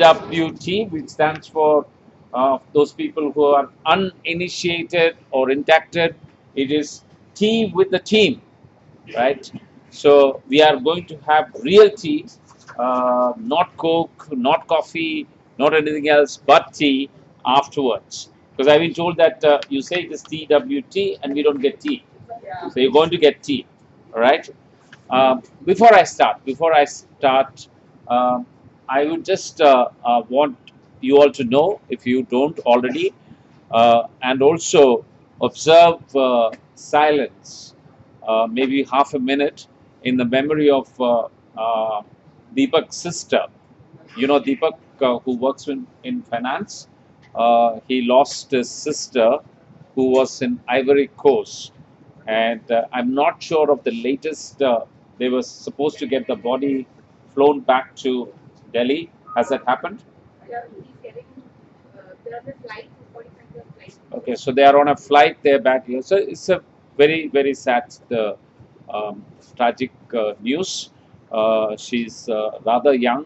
TWT, which stands for those people who are uninitiated or inducted. It is tea with the team, right? So we are going to have real tea, not Coke, not coffee, not anything else, but tea afterwards. Because I've been told that you say it is TWT and we don't get tea. So you're going to get tea, all right? Before I start, um, I would just want you all to know, if you don't already, and also observe silence, maybe half a minute, in the memory of Deepak's sister. You know Deepak, who works in finance. He lost his sister, who was in Ivory Coast, and I'm not sure of the latest. They were supposed to get the body flown back to Delhi. Has that happened? Yeah, he's getting. They're on the flight. 45 flight. Okay, so they are on a flight. They're back here. So it's a very sad, tragic news. She's rather young,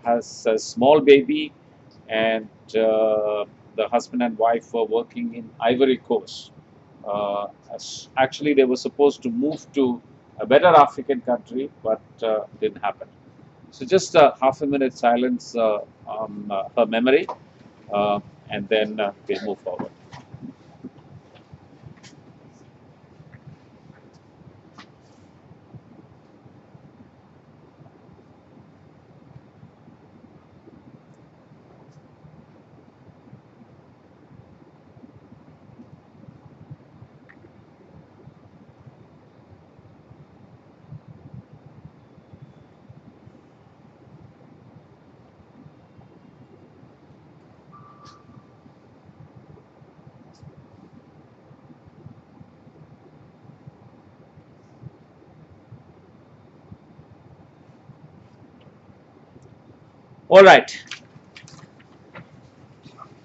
has a small baby, and the husband and wife were working in Ivory Coast. Actually, they were supposed to move to a better African country, but didn't happen. So just half a minute silence on her memory, uh, and then we'll move forward. All right.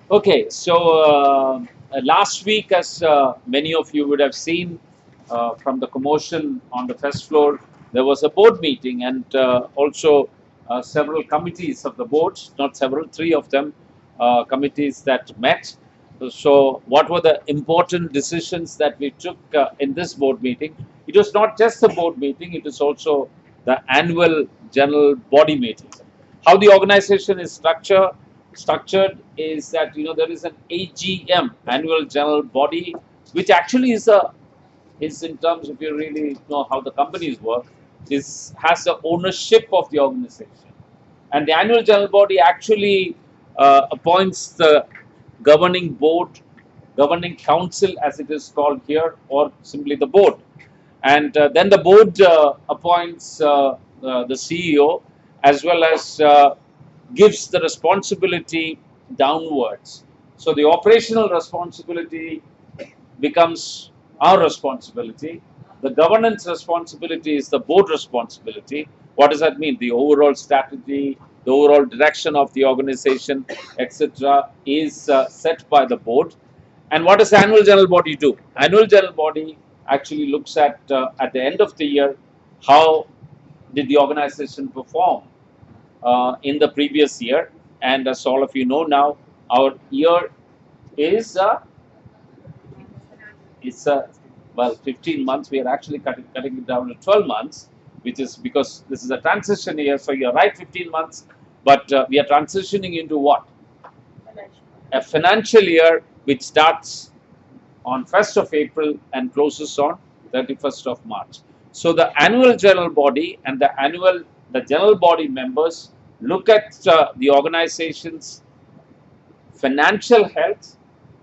Okay, so last week, as many of you would have seen from the commotion on the first floor, there was a board meeting, and also several committees of the board, not several, three of them, committees that met. So, what were the important decisions that we took in this board meeting? It was not just a board meeting, it was also the annual general body meeting. How the organization is structured is that there is an AGM, annual general body, which actually is, in terms, if you really know how the companies work, has the ownership of the organization, and the annual general body actually appoints the governing board, governing council as it is called here, or simply the board, and then the board appoints the CEO, as well as gives the responsibility downwards. So the operational responsibility becomes our responsibility. The governance responsibility is the board responsibility. What does that mean? The overall strategy, the overall direction of the organization, etc., is set by the board. And what does the annual general body do? Annual general body actually looks at the end of the year, how did the organization perform in the previous year. And as all of you know now, our year is it's well, 15 months. We are actually cutting it down to 12 months, which is because this is a transition year. So you're right, 15 months, but we are transitioning into what? A financial year which starts on 1st of April and closes on 31st of March. So the annual general body and the general body members look at the organization's financial health,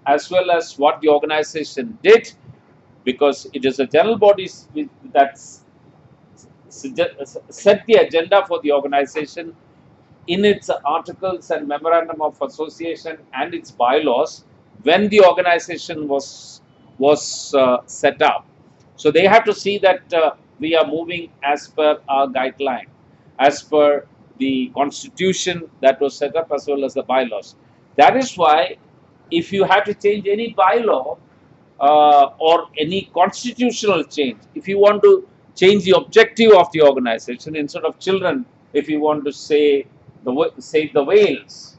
as well as what the organization did, because it is a general body that's set the agenda for the organization in its articles and memorandum of association and its bylaws when the organization was set up. So they have to see that we are moving as per our guideline, as per the constitution that was set up, as well as the bylaws. That is why, if you have to change any bylaw or any constitutional change, if you want to change the objective of the organization, instead of children, if you want to say save the whales.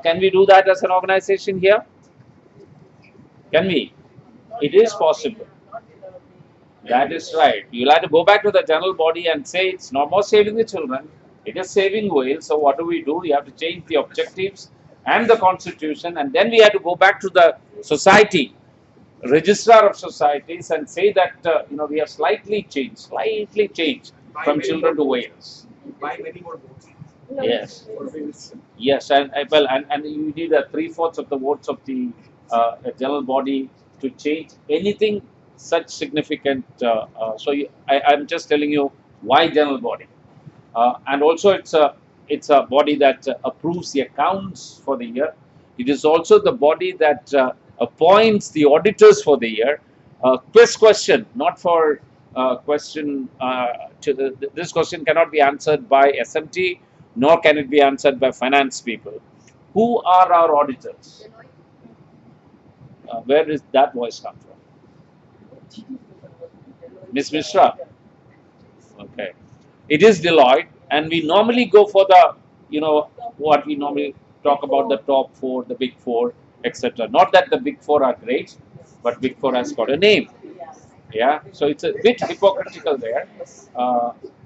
Can we do that as an organization here? Can we? It is possible. That is right. You'll have to go back to the general body and say it's not more saving the children, it is saving whales. So what do? We have to change the objectives and the constitution, and then we have to go back to the society, registrar of societies, and say that we have slightly changed from children to whales. Buy many more votes. Yes. For whales. Yes, and you need a 3/4 of the votes of the general body to change anything such significant. I'm just telling you why general body, and also it's a body that approves the accounts for the year. It is also the body that appoints the auditors for the year. Quiz question, not for question. This question cannot be answered by SMT, nor can it be answered by finance people. Who are our auditors? Where does that voice come from? Miss Mishra. Okay. It is Deloitte, and we normally go for the, what we normally talk about, the top four, the big four, etc. Not that the big four are great, but big four has got a name. Yeah, so it's a bit hypocritical there.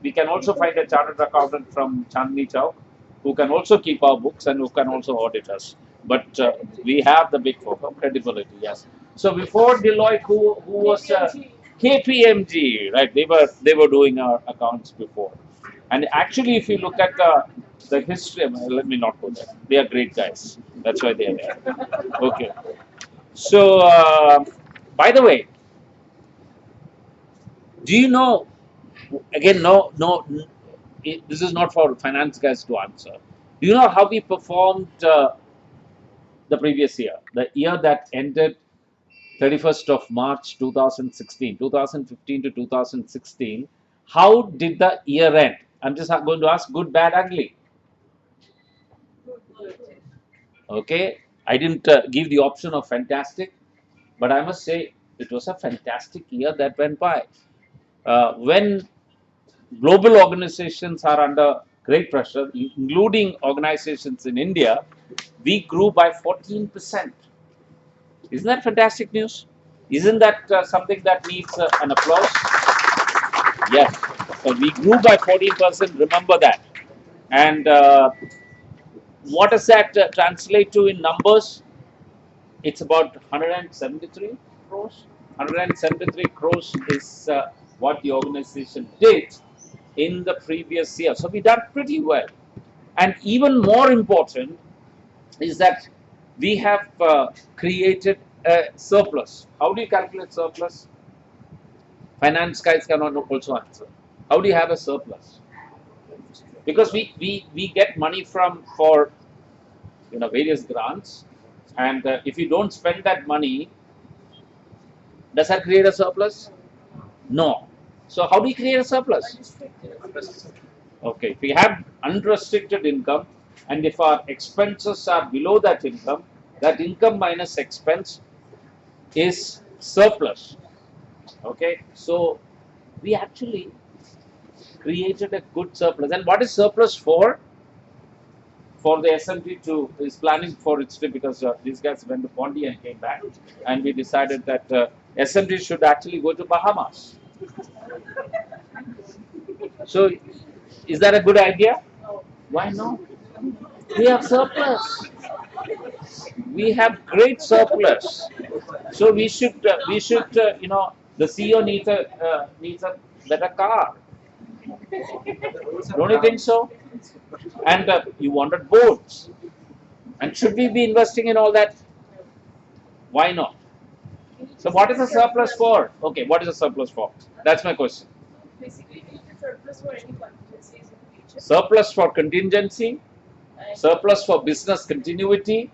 We can also find a chartered accountant from Chandni Chowk who can also keep our books and who can also audit us. But we have the big four for credibility, yes. So before Deloitte, who was KPMG, right? They were doing our accounts before. And actually, if you look at the history, let me not go there. They are great guys. That's why they are there. Okay. So, by the way, do you know? Again, no. This is not for finance guys to answer. Do you know how we performed the previous year, the year that ended 31st of March 2016, 2015 to 2016? How did the year end? I'm just going to ask good, bad, ugly. Okay, I didn't give the option of fantastic, but I must say it was a fantastic year that went by. When global organizations are under great pressure, including organizations in India, we grew by 14%. Isn't that fantastic news? Isn't that something that needs an applause? Yes. So we grew by 14%, remember that. And what does that translate to in numbers? It's about 173 crores. 173 crores is what the organization did in the previous year. So we done pretty well. And even more important is that we have created a surplus. How do you calculate surplus? Finance guys cannot also answer. How do you have a surplus? Because we get money for various grants, and if you don't spend that money, does that create a surplus? No. So how do you create a surplus? Okay, if we have unrestricted income, and if our expenses are below that income minus expense is surplus. Okay, so we actually created a good surplus. And what is surplus for? For the SMT is planning for its trip, because these guys went to Pondi and came back, and we decided that SMT should actually go to Bahamas. So, is that a good idea? Why not? We have surplus. We have great surplus. So we should the CEO needs a better car. Don't you think so? And you wanted boats. And should we be investing in all that? Why not? So what is the surplus for? Okay, what is the surplus for? That's my question. Basically, we need a surplus for any contingencies in the future. Surplus for contingency, surplus for business continuity.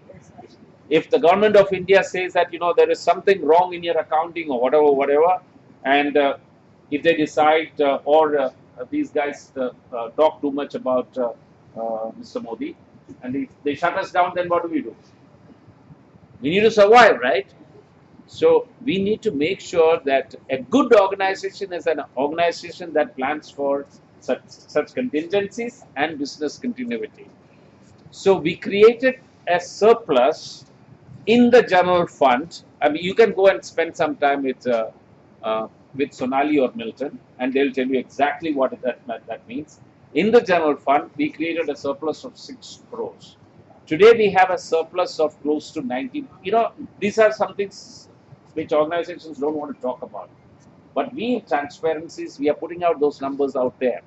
If the government of India says that there is something wrong in your accounting or whatever, and if they decide or these guys talk too much about Mr. Modi, and if they shut us down, then what do we do? We need to survive, right? So we need to make sure that a good organization is an organization that plans for such contingencies and business continuity. So we created a surplus in the general fund. I mean, you can go and spend some time with Sonali or Milton, and they'll tell you exactly what that means. In the general fund, we created a surplus of 6 crores. Today, we have a surplus of close to 90. You know, these are some things which organizations don't want to talk about. But we, in transparencies, we are putting out those numbers out there.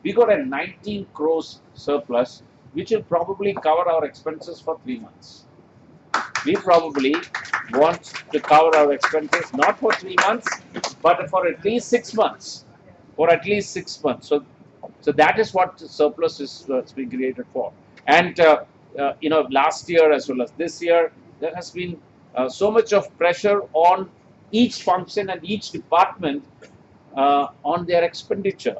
We got a 19 crores surplus, which will probably cover our expenses for 3 months. We probably want to cover our expenses not for 3 months, but for at least 6 months. For at least 6 months. So that is what the surplus is being created for. And last year as well as this year, there has been so much of pressure on each function and each department on their expenditure.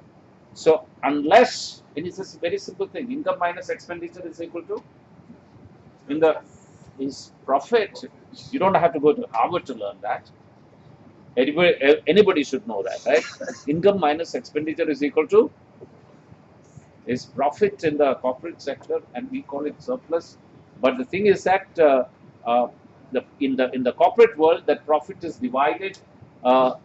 So unless, and it's a very simple thing, income minus expenditure is equal to in the is profit. You don't have to go to Harvard to learn that. Anybody should know that, right? Income minus expenditure is equal to is profit in the corporate sector, and we call it surplus. But the thing is that in the corporate world, that profit is divided. Uh,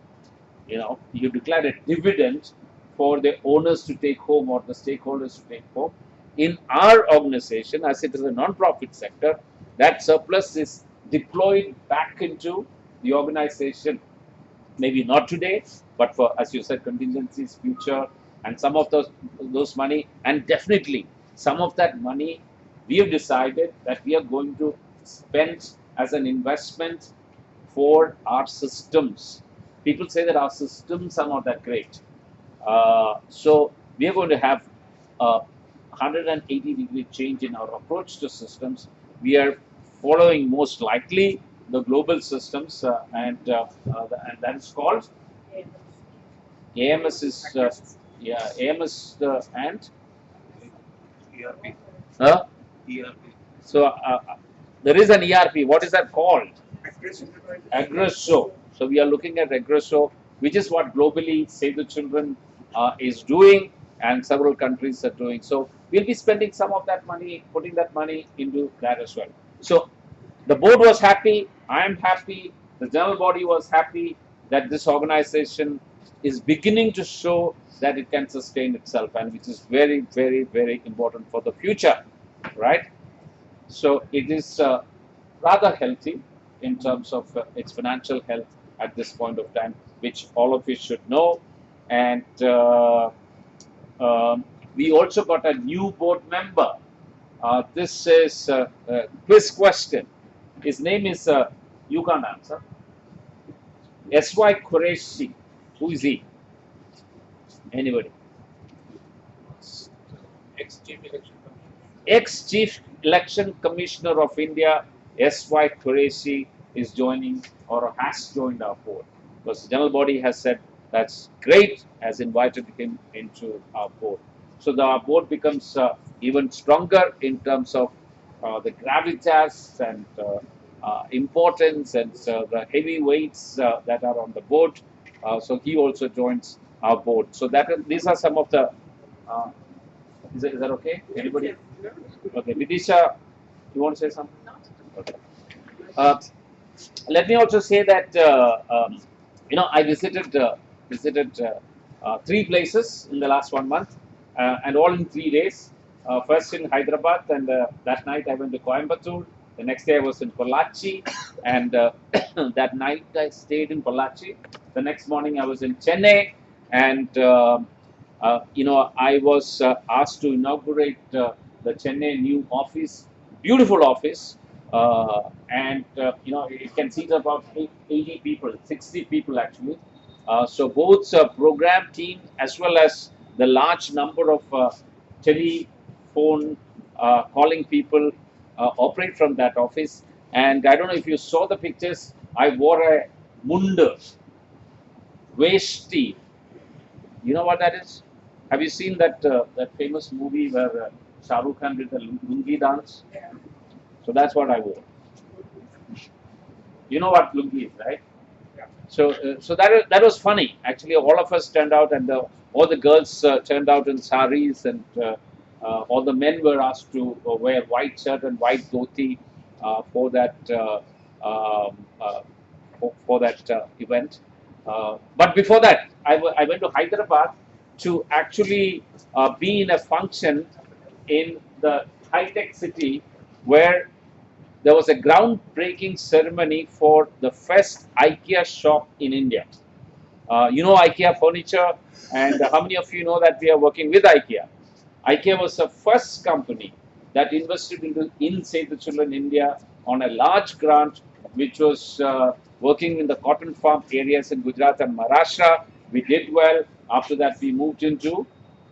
you declare a dividend for the owners to take home or the stakeholders to take home. In our organization, as it is a non-profit sector, that surplus is deployed back into the organization. Maybe not today, but for, as you said, contingencies, future, and some of those money, and definitely some of that money, we have decided that we are going to spend as an investment for our systems. People say that our systems are not that great. So we are going to have a 180-degree change in our approach to systems. We are following most likely the global systems, and that is called AMS is AMS and ERP. uh, ERP. so there is an ERP. What is that called? Aggresso. So we are looking at Aggresso, which is what globally Save the Children is doing, and several countries are doing. So we'll be spending some of that money, putting that money into that as well. So the board was happy. I am happy. The general body was happy that this organization is beginning to show that it can sustain itself, and which is very, very, very important for the future, right? So it is rather healthy in terms of its financial health at this point of time, which all of you should know. And we also got a new board member. This is a quiz question. His name is, you can't answer, S.Y. Qureshi. Who is he? Anybody? Ex-Chief Election Commissioner. Ex-Chief Election Commissioner of India, S.Y. Qureshi, is joining or has joined our board. Because the general body has said that's great, has invited him into our board. So our board becomes even stronger in terms of the gravitas and importance and the heavy weights that are on the board. So he also joins our board. So these are some of the. Is that okay? Anybody? Okay, Vidisha, you want to say something? Okay. Let me also say that I visited 3 places in the last 1 month, and all in 3 days. First in Hyderabad, and that night I went to Coimbatore. The next day I was in Pollachi, and that night I stayed in Pollachi. The next morning I was in Chennai, and I was asked to inaugurate the Chennai new office, beautiful office, and it can seat about 80 people, 60 people actually. So both program team as well as the large number of telephone calling people operate from that office. And I don't know if you saw the pictures. I wore a munda, veshti. You know what that is? Have you seen that famous movie where Shah Rukh Khan did the lungi dance? So that's what I wore. You know what lungi is, right? So that was funny. Actually, all of us turned out, and all the girls turned out in saris, and all the men were asked to wear white shirt and white dhoti for that um, uh, for that event. But before that, I went to Hyderabad to actually be in a function in the high-tech city where there was a groundbreaking ceremony for the first IKEA shop in India. You know IKEA furniture, and how many of you know that we are working with IKEA? IKEA was the first company that invested into in Save the Children India on a large grant, which was working in the cotton farm areas in Gujarat and Maharashtra. We did well. After that, we moved into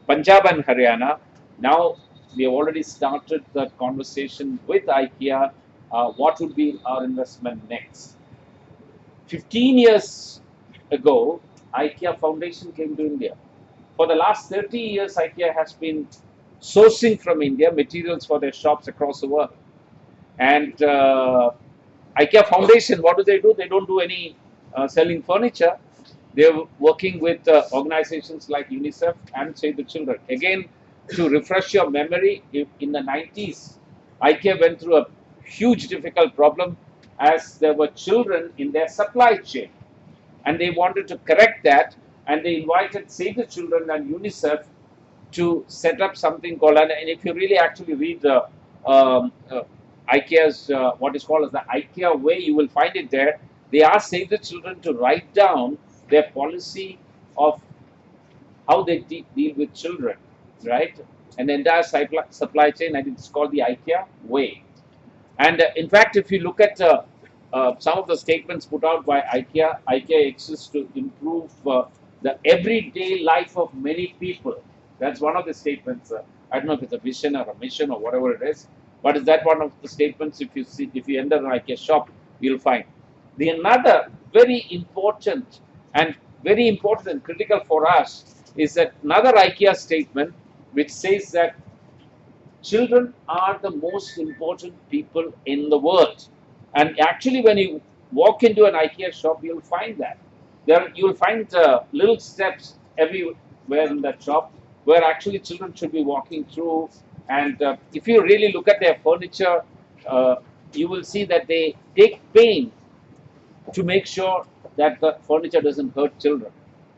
Punjab and Haryana. Now we have already started the conversation with IKEA. What would be our investment next? 15 years ago, IKEA Foundation came to India. For the last 30 years, IKEA has been sourcing from India materials for their shops across the world. And IKEA Foundation, what do? They don't do any selling furniture. They're working with organizations like UNICEF and Save the Children. Again, to refresh your memory, in the 90s, IKEA went through a huge difficult problem as there were children in their supply chain. And they wanted to correct that, and they invited Save the Children and UNICEF to set up something called, and if you really actually read the IKEA's what is called as the IKEA way, you will find it there. They asked Save the Children to write down their policy of how they deal with children, right? And the entire supply chain, and it's called the IKEA way. And in fact, if you look at some of the statements put out by IKEA, IKEA exists to improve the everyday life of many people. That's one of the statements. I don't know if it's a vision or a mission or whatever it is, but is that one of the statements? If you enter an IKEA shop, you'll find. The another very important and critical for us is that another IKEA statement which says that children are the most important people in the world. And actually, when you walk into an IKEA shop, you'll find that. You'll find little steps everywhere in that shop where actually children should be walking through. And if you really look at their furniture, you will see that they take pain to make sure that the furniture doesn't hurt children.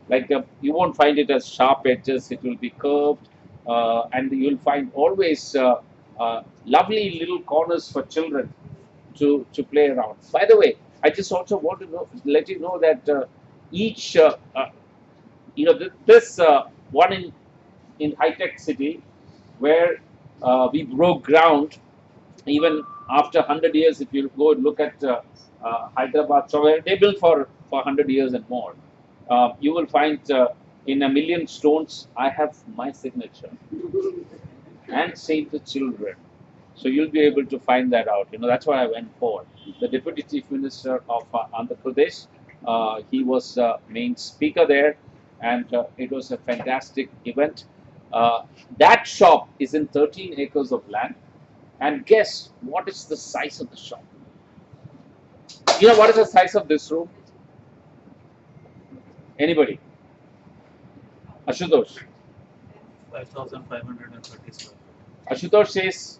Like you won't find it as sharp edges; it will be curved, and you'll find always lovely little corners for children to play around. By the way, I just also want to let you know that each this one in high tech city where we broke ground even after 100 years. If you go and look at Hyderabad, so they built for 100 years and more. You will find in a million stones, I have my signature and Save the Children. So you'll be able to find that out. That's why I went forward. The Deputy Chief Minister of Andhra Pradesh, he was main speaker there, and it was a fantastic event. That shop is in 13 acres of land, and guess what is the size of the shop? You know what is the size of this room? Anybody? Ashutosh. 5,530 square. Ashutosh says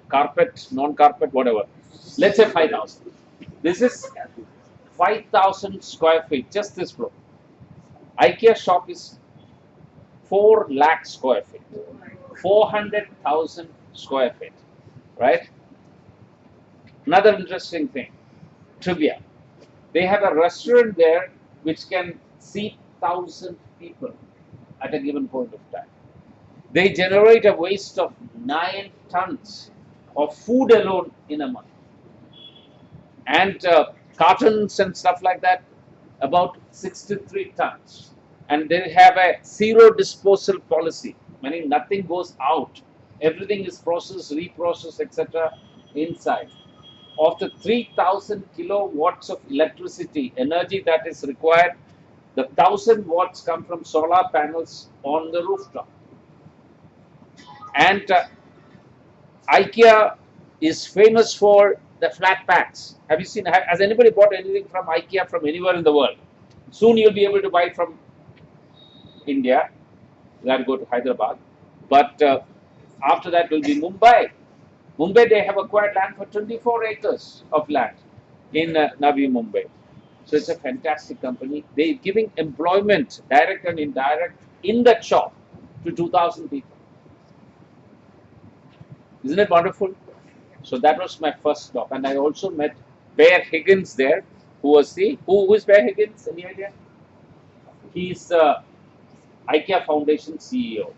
carpet, non-carpet, whatever. Let's say 5,000. This is 5,000 square feet, just this floor. IKEA shop is 4 lakh square feet. 400,000 square feet, right? Another interesting thing, trivia. They have a restaurant there which can seat 1,000 people at a given point of time. They generate a waste of 9 tons of food alone in a month. And cartons and stuff like that, about 63 tons. And they have a zero disposal policy, meaning nothing goes out. Everything is processed, reprocessed, etc. inside. Of the 3,000 kilowatts of electricity, energy that is required, the 1,000 watts come from solar panels on the rooftop. And IKEA is famous for the flat packs. Have you seen? Has anybody bought anything from IKEA from anywhere in the world? Soon you'll be able to buy it from India. You have to go to Hyderabad. But After that will be Mumbai. Mumbai, they have acquired land for 24 acres of land in Navi Mumbai. So it's a fantastic company. They're giving employment, direct and indirect, in that shop to 2,000 people. Isn't it wonderful? So that was my first stop. And I also met Bear Higgins there, who was who is Bear Higgins? Any idea? He's IKEA Foundation CEO.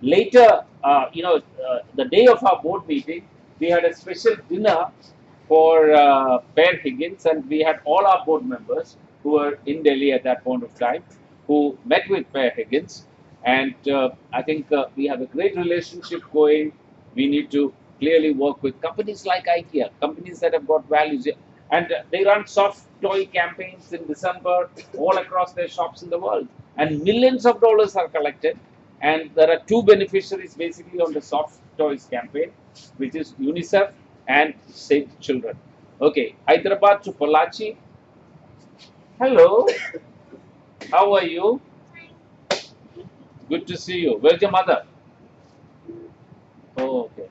Later, the day of our board meeting, we had a special dinner for Bear Higgins, and we had all our board members who were in Delhi at that point of time, who met with Bear Higgins, and I think we have a great relationship going. We need to clearly work with companies like IKEA, companies that have got values, and they run soft toy campaigns in December all across their shops in the world, and millions of dollars are collected. And there are two beneficiaries basically on the soft toys campaign, which is UNICEF and Save Children. Okay, Hyderabad to Pollachi. Hello, how are you? Good to see you. Where's your mother? Oh, okay.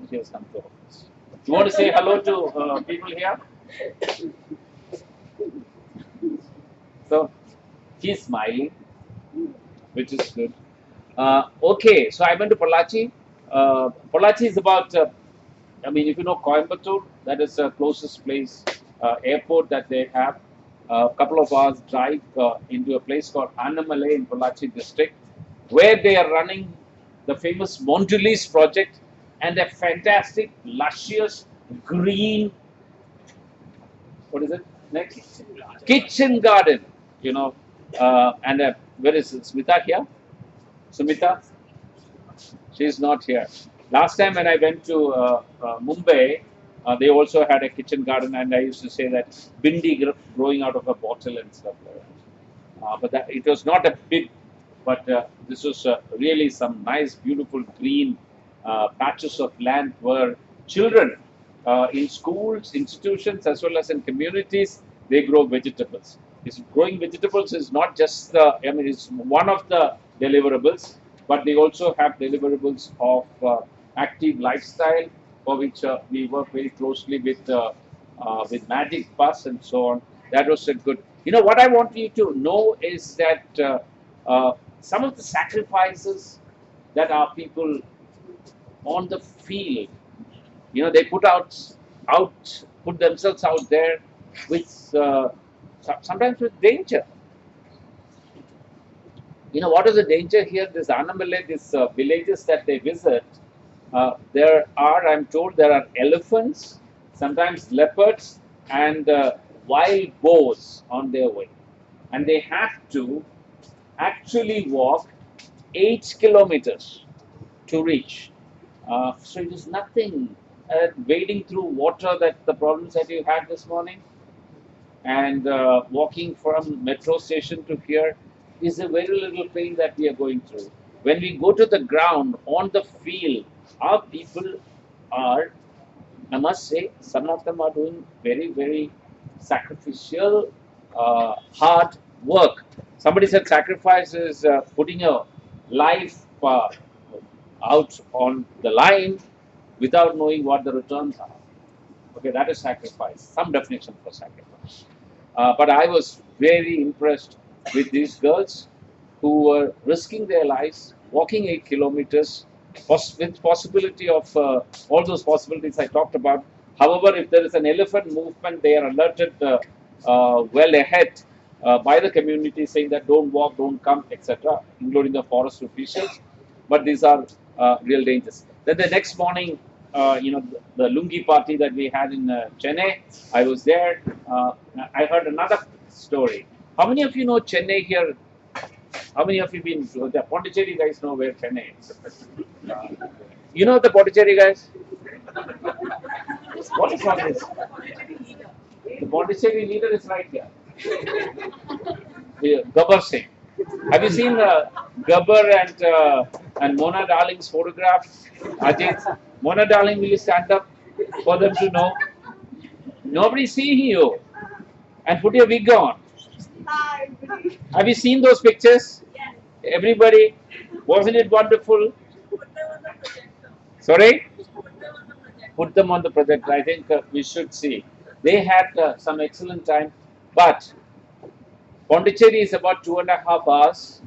She has come to office. You want to say hello to people here? So, she's smiling, which is good. Okay, so I went to Pollachi. Pollachi is about, I mean, if you know Coimbatore, that is the closest place, airport that they have. A couple of hours drive into a place called Annamalai in Pollachi district, where they are running the famous Mondelez project and a fantastic, luscious, green, what is it next? Kitchen garden, and where is Smita here? Sumita? She's not here. Last time when I went to Mumbai, they also had a kitchen garden, and I used to say that bindi growing out of a bottle and stuff like that. But it was not a big, but this was really some nice, beautiful green patches of land where children in schools, institutions, as well as in communities, they grow vegetables. Growing vegetables is not just it's one of the deliverables, but they also have deliverables of active lifestyle, for which we work very closely with Magic Bus and so on. That was a good. What I want you to know is that some of the sacrifices that our people on the field, they put themselves out there with sometimes with danger. What is the danger here? This Annamalai, these villages that they visit, I'm told, there are elephants, sometimes leopards, and wild boars on their way. And they have to actually walk 8 kilometers to reach. So it is nothing. Wading through water, that the problems that you had this morning, and walking from metro station to here is a very little pain that we are going through. When we go to the ground, on the field, our people are, I must say, some of them are doing very, very sacrificial, hard work. Somebody said sacrifice is putting your life out on the line without knowing what the returns are. Okay, that is sacrifice, some definition for sacrifice. But I was very impressed with these girls who were risking their lives, walking 8 kilometers, with possibility of all those possibilities I talked about. However, if there is an elephant movement, they are alerted well ahead by the community, saying that don't walk, don't come, etc., including the forest officials. But these are real dangers. Then the next morning, the Lungi party that we had in Chennai, I was there. I heard another story. How many of you know Chennai here? How many of you been? The Pondicherry guys know where Chennai is. You know the Pondicherry guys? What is all this? The Pondicherry leader is right here. Gabbar Singh. Have you seen Gabbar and Mona Darling's photograph? Ajit, Mona Darling, will you stand up for them to know? Nobody seeing you. And put your wig on. Have you seen those pictures? Everybody, wasn't it wonderful? Sorry? Put them on the project. I think we should see. They had some excellent time, but Pondicherry is about 2.5 hours.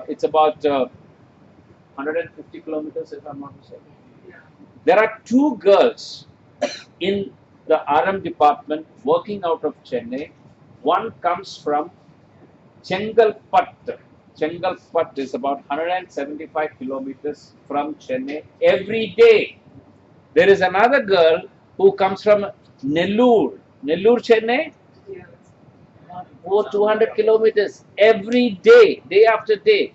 It's about 150 kilometers, if I'm not mistaken. There are two girls in the RM department working out of Chennai. One comes from Chengalpat. Chengalpat is about 175 kilometers from Chennai every day. There is another girl who comes from Nellore. Nellore, Chennai, over 200 kilometers every day, day after day.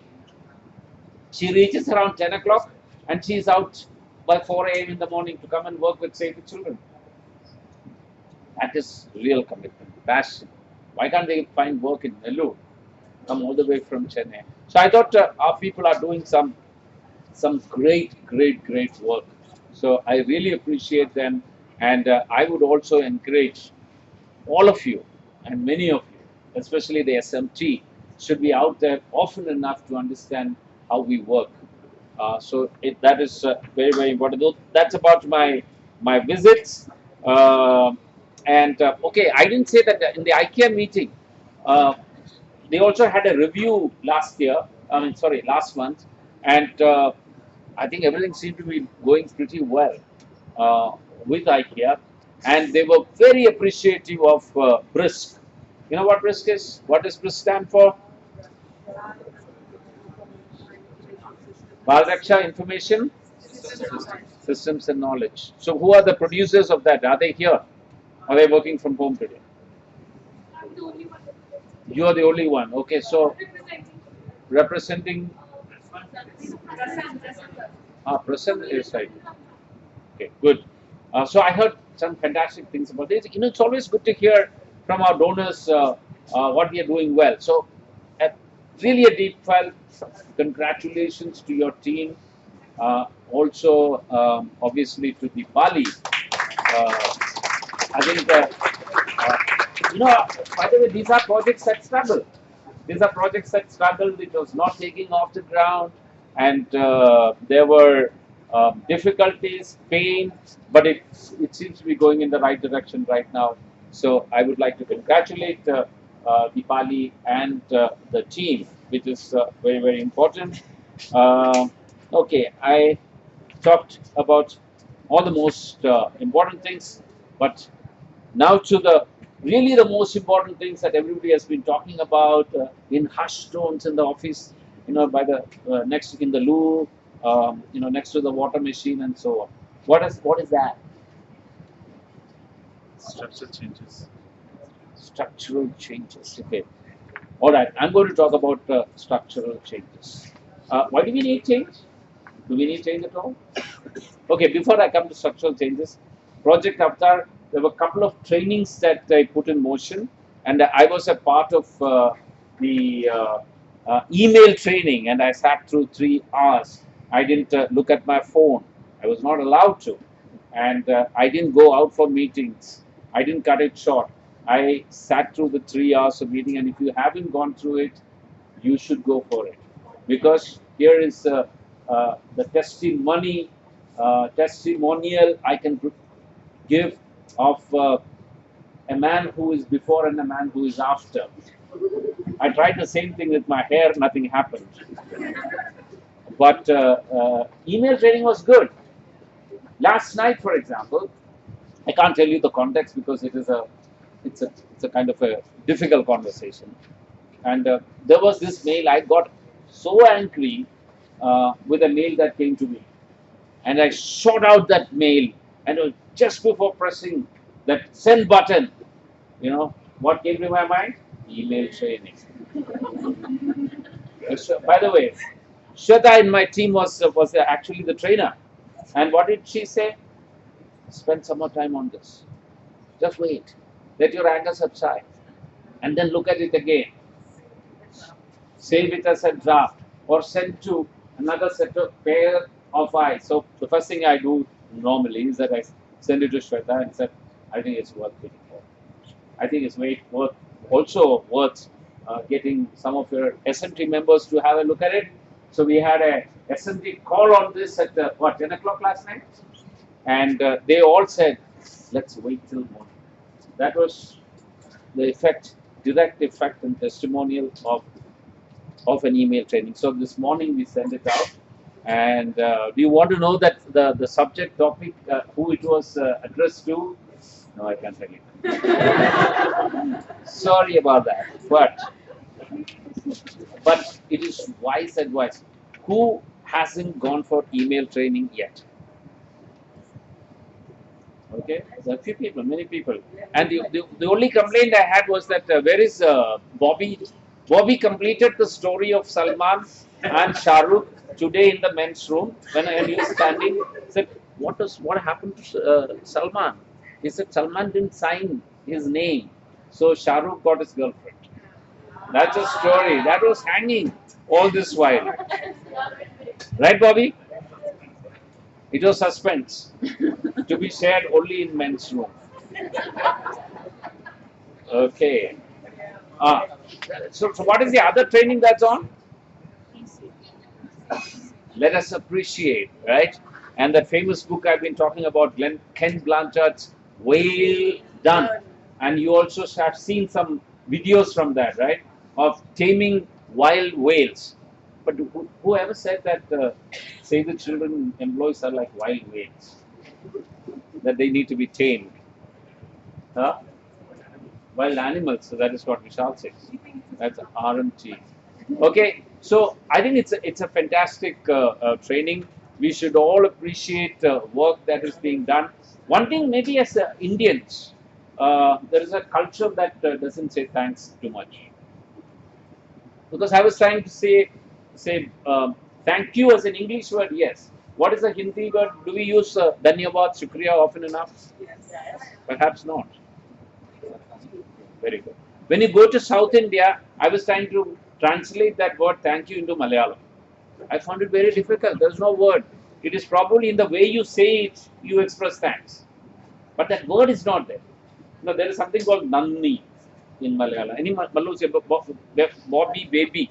She reaches around 10 o'clock and she's out by 4 a.m. in the morning to come and work with Save the Children. That is real commitment, passion. Why can't they find work in Nellore? Come all the way from Chennai. So I thought our people are doing some great work. So I really appreciate them, and I would also encourage all of you and many of you, especially the SMT, should be out there often enough to understand how we work. That is very important. That's about my visits. Uh, okay, I didn't say that in the IKEA meeting. Uh, they also had a review last year. I mean, sorry, last month, and I think everything seemed to be going pretty well uh, with IKEA, and they were very appreciative of BRISC. You know what BRISC is? What does BRISC stand for? Bharaksha Information Systems and Knowledge. So, who are the producers of that? Are they here? Are they working from home today? You are the only one. Okay, so representing present is right. Okay, good. So I heard some fantastic things about this. You know, it's always good to hear from our donors what we are doing well. So, uh, really a deep felt congratulations to your team. Also, obviously, to the Bali. I think, you know, by the way, these are projects that struggle. These are projects that struggled. It was not taking off the ground, and there were difficulties, pain, but it seems to be going in the right direction right now. So I would like to congratulate Deepali and the team, which is very important. Uh, okay, I talked about all the most important things, but now to the really the most important things that everybody has been talking about in hushed tones in the office, you know, by the next in the loo, you know, next to the water machine and so on. What is that? Structural changes. Structural changes. Okay. All right. I'm going to talk about structural changes. Why do we need change? Do we need change at all? Okay, before I come to structural changes, Project Avatar, there were a couple of trainings that I put in motion, and I was a part of the email training, and I sat through 3 hours. I didn't look at my phone. I was not allowed to, and I didn't go out for meetings. I didn't cut it short. I sat through the 3 hours of meeting, and if you haven't gone through it, you should go for it, because here is the testimonial I can give of a man who is before and a man who is after. I tried the same thing with my hair, nothing happened. But email training was good. Last night, for example, I can't tell you the context because it's a kind of a difficult conversation. And there was this mail. I got so angry with a mail that came to me, and I shot out that mail. And it was just before pressing that send button, you know, what came to my mind? Email training. By the way, Shweta in my team was actually the trainer. And what did she say? Spend some more time on this. Just wait. Let your anger subside. And then look at it again. Save it as a draft or send to another set of pair of eyes. So the first thing I do normally is that I send it to Shweta and said, I think it's worth getting for. I think it's also worth getting some of your SMT members to have a look at it. So we had a SMT call on this at what 10 o'clock last night, and they all said, "Let's wait till morning." That was the effect, direct effect and testimonial of an email training. So this morning we sent it out. And do you want to know that the subject topic, who it was addressed to? No, I can't tell you. Sorry about that. But it is wise advice. Who hasn't gone for email training yet? Okay, there are few people, many people. And the only complaint I had was that where is Bobby? Bobby completed the story of Salman and Shah Rukh today in the men's room. When he was standing, said, what happened to Salman? He said Salman didn't sign his name, so Shah Rukh got his girlfriend. That's a story that was hanging all this while, right, Bobby? It was suspense to be shared only in men's room. Okay. So what is the other training that's on? Let us appreciate, right? And that famous book I've been talking about, Ken Blanchard's Whale Done. And you also have seen some videos from that, right? Of taming wild whales. But whoever said that Save the Children employees are like wild whales? That they need to be tamed. Huh? Wild animals, so that is what Vishal says. That's RMT. Okay, so I think it's a fantastic training. We should all appreciate the work that is being done. One thing, maybe as Indians, there is a culture that doesn't say thanks too much. Because I was trying to say thank you as an English word, yes. What is a Hindi word? Do we use dhanyavad, shukriya often enough? Perhaps not. Very good. When you go to South India, I was trying to translate that word thank you into Malayalam. I found it very difficult. There's no word. It is probably in the way you say it, you express thanks. But that word is not there. No, there is something called Nanni in Malayalam. Any Mallu say Bobby, baby.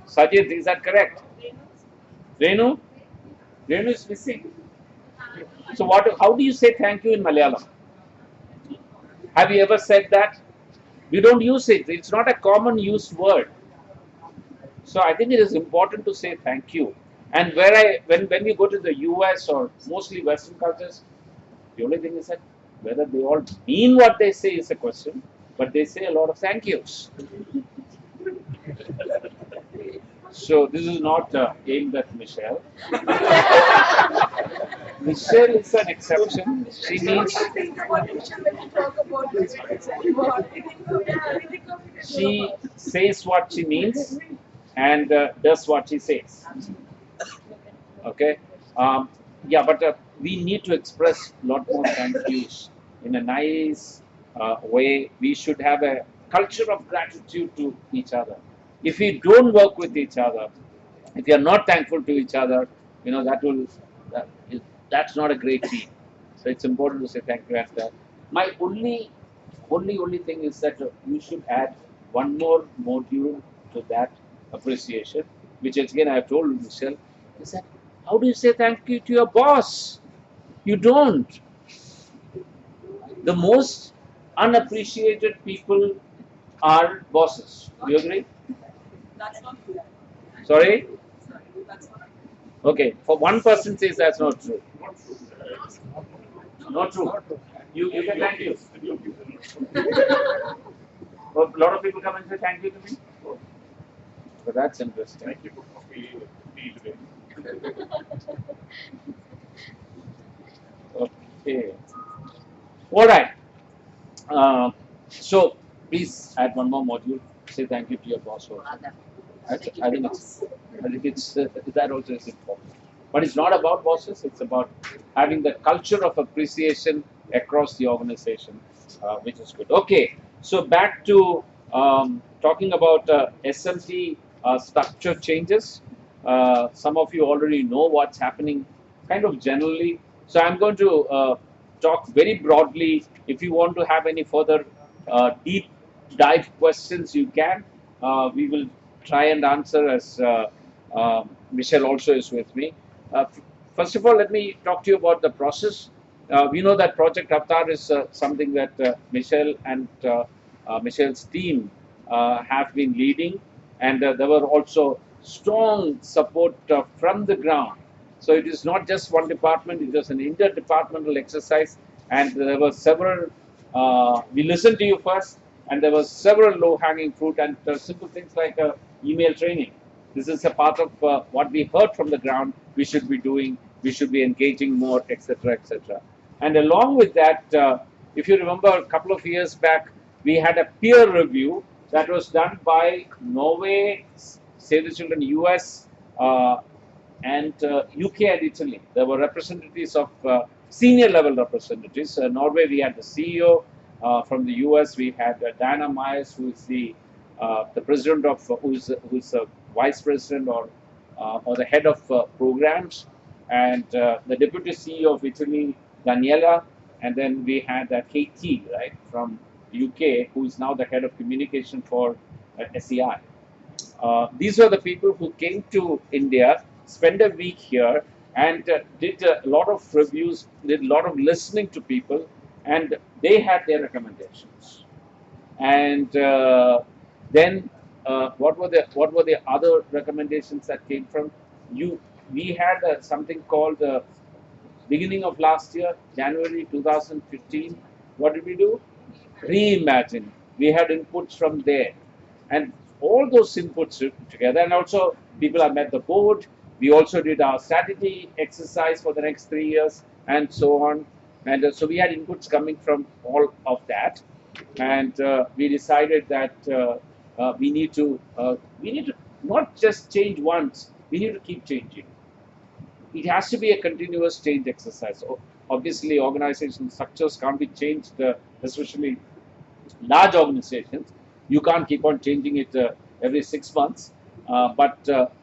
Sajid, is that correct? Renu? Renu is missing. So how do you say thank you in Malayalam? Have you ever said that? We don't use it. It's not a common used word. So I think it is important to say thank you. And when we go to the US or mostly Western cultures, the only thing is that whether they all mean what they say is a question, but they say a lot of thank yous. So this is not aimed at Michelle. Michelle is an exception. She means she says what she means and does what she says. Okay. Yeah, but we need to express a lot more thank yous in a nice way. We should have a culture of gratitude to each other. If we don't work with each other, if we are not thankful to each other, that's not a great team. So it's important to say thank you. And my only thing is that you should add one more module to that appreciation, which again I have told Michelle, is that how do you say thank you to your boss? You don't. The most unappreciated people are bosses. Do you agree? That's not true. Sorry? That's not true. Okay, for one person says that's not true. Not true. You can thank you. A lot of people come and say thank you to me. But that's interesting. Thank you for coffee today. Okay. All right. So please add one more module. Say thank you to your boss also. I think it's that also is important. But it's not about bosses. It's about having the culture of appreciation across the organization, which is good. Okay. So back to talking about SMT structure changes. Some of you already know what's happening, kind of generally. So I'm going to talk very broadly. If you want to have any further deep dive questions, you can. We will try and answer Michelle also is with me. First of all, let me talk to you about the process. We know that Project Avatar is something that Michelle and Michelle's team have been leading, and there were also strong support from the ground. So it is not just one department; it was an interdepartmental exercise, and there were several. We listened to you first, and there was several low-hanging fruit and simple things like email training. This is a part of what we heard from the ground. We should be doing. We should be engaging more, etc., etc. And along with that, if you remember, a couple of years back, we had a peer review that was done by Norway, Save the Children, US, and UK and Italy. There were representatives of senior level representatives. Norway, we had the CEO. From the US, we had Diana Myers, who is the president of who's a vice president or the head of programs, and the deputy CEO of Italy, Daniela, and then we had Katie, right, from UK, who is now the head of communication for SEI. These were the people who came to India, spent a week here, and did a lot of reviews, did a lot of listening to people, and they had their recommendations. And then what were the other recommendations that came from you? We had something called beginning of last year, January 2015. What did we do? Reimagine. We had inputs from there, and all those inputs together, and also people have met the board. We also did our strategy exercise for the next 3 years, and so on. And so we had inputs coming from all of that, and we decided that we need to not just change once. We need to keep changing. It has to be a continuous change exercise. Obviously, organization structures can't be changed, especially large organizations. You can't keep on changing it every 6 months, but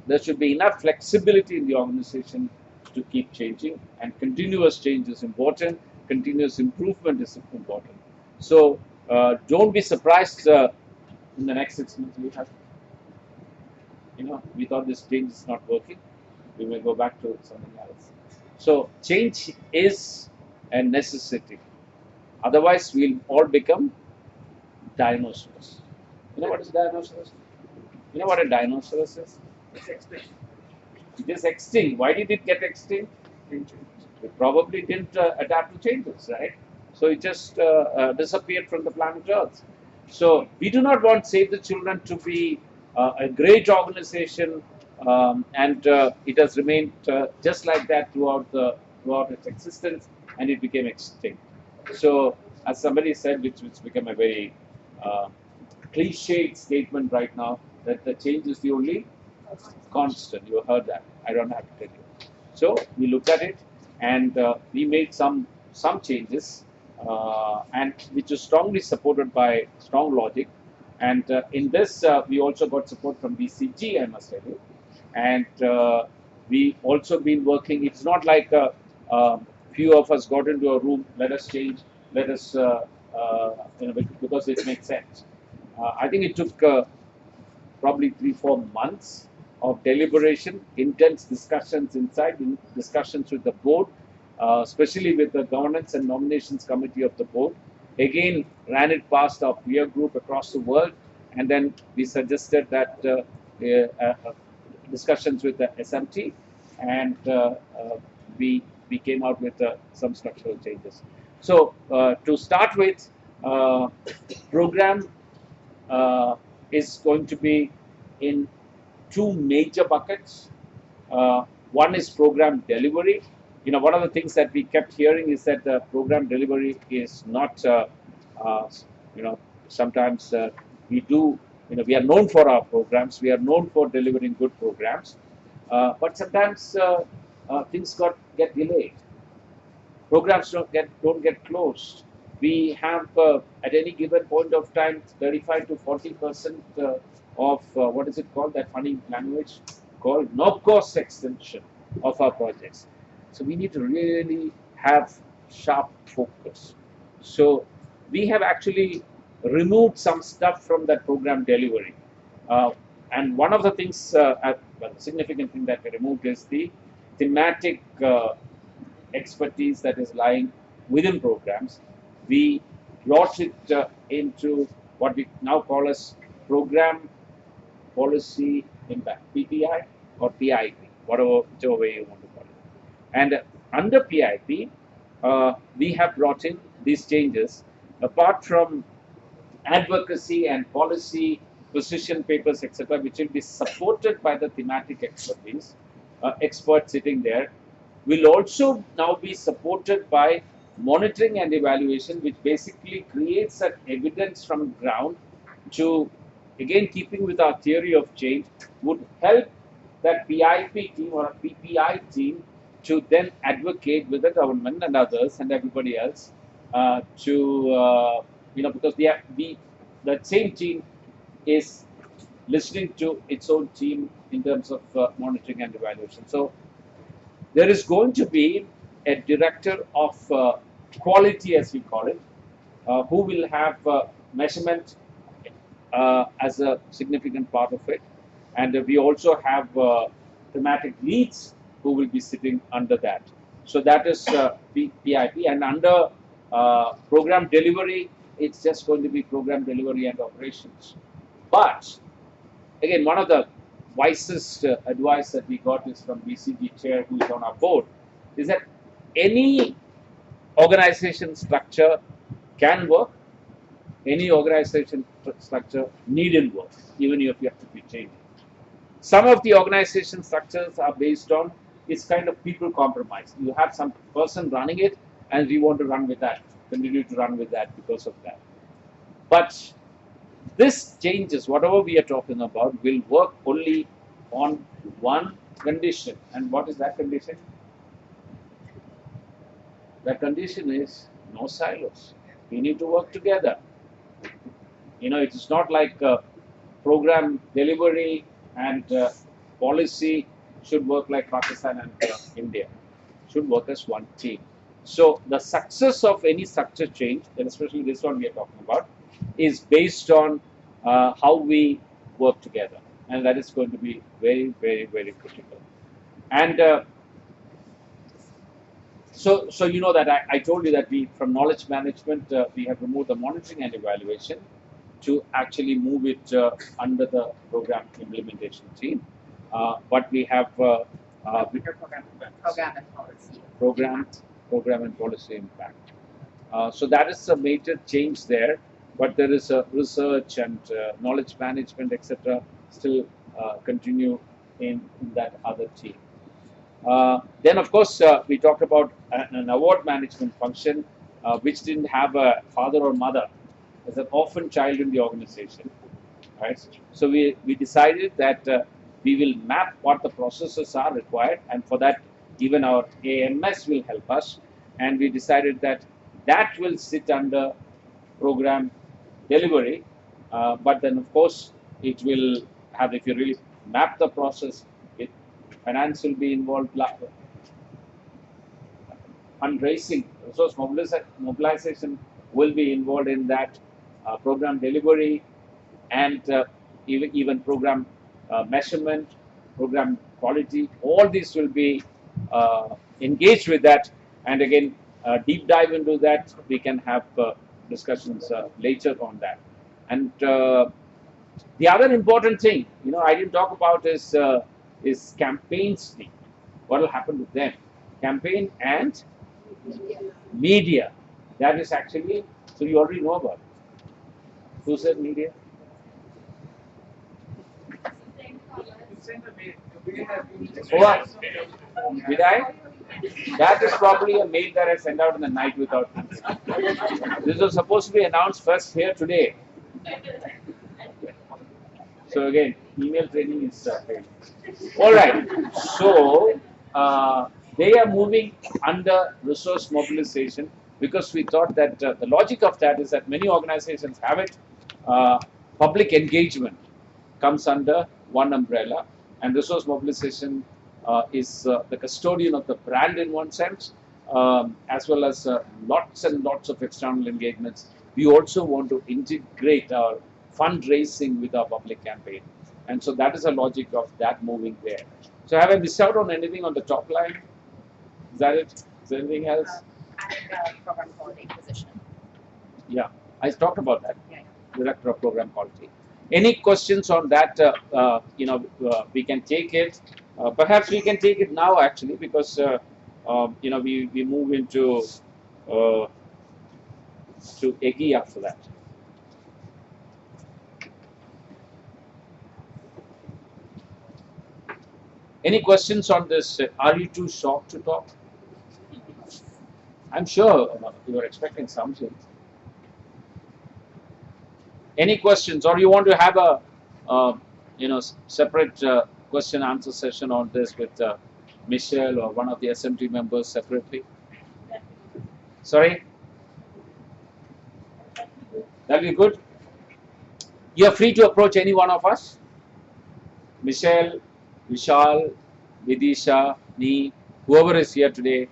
there should be enough flexibility in the organization to keep changing, and continuous change is important. Continuous improvement is important. So don't be surprised in the next 6 months we have, we thought this change is not working. We may go back to something else. So change is a necessity. Otherwise, we'll all become dinosaurs. You know what is dinosaurs? You know what a dinosaur is? It's extinct. It is extinct. Why did it get extinct? It probably didn't adapt to changes, right? So it just disappeared from the planet Earth. So we do not want Save the Children to be a great organization, and it has remained just like that throughout its existence, and it became extinct. So, as somebody said, which became a very cliched statement right now, that the change is the only constant. You heard that. I don't have to tell you. So we looked at it, and we made some changes, and which is strongly supported by strong logic. And in this, we also got support from BCG, I must tell you. And we also been working. It's not like few of us got into a room. Let us change. Let us, because it makes sense. I think it took probably 3-4 months of deliberation, intense discussions inside, discussions with the board, especially with the governance and nominations committee of the board. Again, ran it past our peer group across the world, and then we suggested that discussions with the SMT, and we came out with some structural changes. So to start with, program is going to be in two major buckets. One is program delivery. One of the things that we kept hearing is that the program delivery is not, sometimes we do, we are known for our programs, we are known for delivering good programs, but sometimes things get delayed. Programs don't get closed. We have at any given point of time 35 to 40% of what is it called, that funny language called no cost extension of our projects. So we need to really have sharp focus. So we have actually removed some stuff from that program delivery. And one of the things well, the significant thing that we removed is the thematic expertise that is lying within programs. We brought it into what we now call as program policy impact, PPI or PIP, whatever, whichever way you want to call it. And under PIP, we have brought in these changes. Apart from advocacy and policy position papers, etc., which will be supported by the thematic expertise, experts sitting there, will also now be supported by monitoring and evaluation, which basically creates an evidence from ground to, again, keeping with our theory of change, would help that PIP team or a PPI team to then advocate with the government and others and everybody else because that same team is listening to its own team in terms of monitoring and evaluation. So there is going to be a director of quality, as we call it, who will have measurement as a significant part of it. And we also have thematic leads who will be sitting under that. So that is PIP. And under program delivery, it's just going to be program delivery and operations. But again, one of the wisest advice that we got is from BCG chair, who is on our board, is that any organization structure can work, any organization structure needn't work, even if you have to be changing. Some of the organization structures are based on, it's kind of people compromise. You have some person running it and we want to run with that, continue to run with that because of that. But this changes, whatever we are talking about, will work only on one condition. And what is that condition? That condition is no silos. We need to work together. It is not like program delivery and policy should work like Pakistan and India. Should work as one team. So the success of any structure change, and especially this one we are talking about, is based on how we work together, and that is going to be very, very, very critical. And so you know that I told you that we, from knowledge management, we have removed the monitoring and evaluation to actually move it under the program implementation team. But we have Program and policy. program and policy impact. So that is a major change there. But there is a research and knowledge management, etc., still continue in that other team. Then, of course, we talked about an award management function, which didn't have a father or mother as an orphan child in the organization. Right? So we decided that we will map what the processes are required, and for that, even our AMS will help us. And we decided that that will sit under program delivery, but then of course it will have, if you really map the process, finance will be involved, fundraising, resource mobilization will be involved in that, program delivery, and even program measurement, program quality, all these will be engaged with that. And again, deep dive into that, we can have discussions later on that. And the other important thing, I didn't talk about is campaigns team. What will happen with them? Campaign and media. That is actually, so you already know about it. Who said media? What? Did I? That is probably a mail that I sent out in the night without thinking. This was supposed to be announced first here today. So again, email training is failed. All right. So they are moving under resource mobilization because we thought that the logic of that is that many organizations have it. Public engagement comes under one umbrella, and resource mobilization is the custodian of the brand in one sense, as well as lots and lots of external engagements. We also want to integrate our fundraising with our public campaign. And so that is the logic of that moving there. So have I missed out on anything on the top line? Is that it? Is there anything else? Adding a program quality position. Yeah, I talked about that. Yeah. Director of Program Quality. Any questions on that? We can take it. Perhaps we can take it now actually, because we move into to EGI after that. Any questions on this? Are you too shocked to talk? I'm sure you were expecting something. Any questions, or you want to have a separate question answer session on this with Michelle or one of the SMT members separately? Sorry? That'll be good. You are free to approach any one of us. Michelle, Vishal, Vidisha, me, whoever is here today,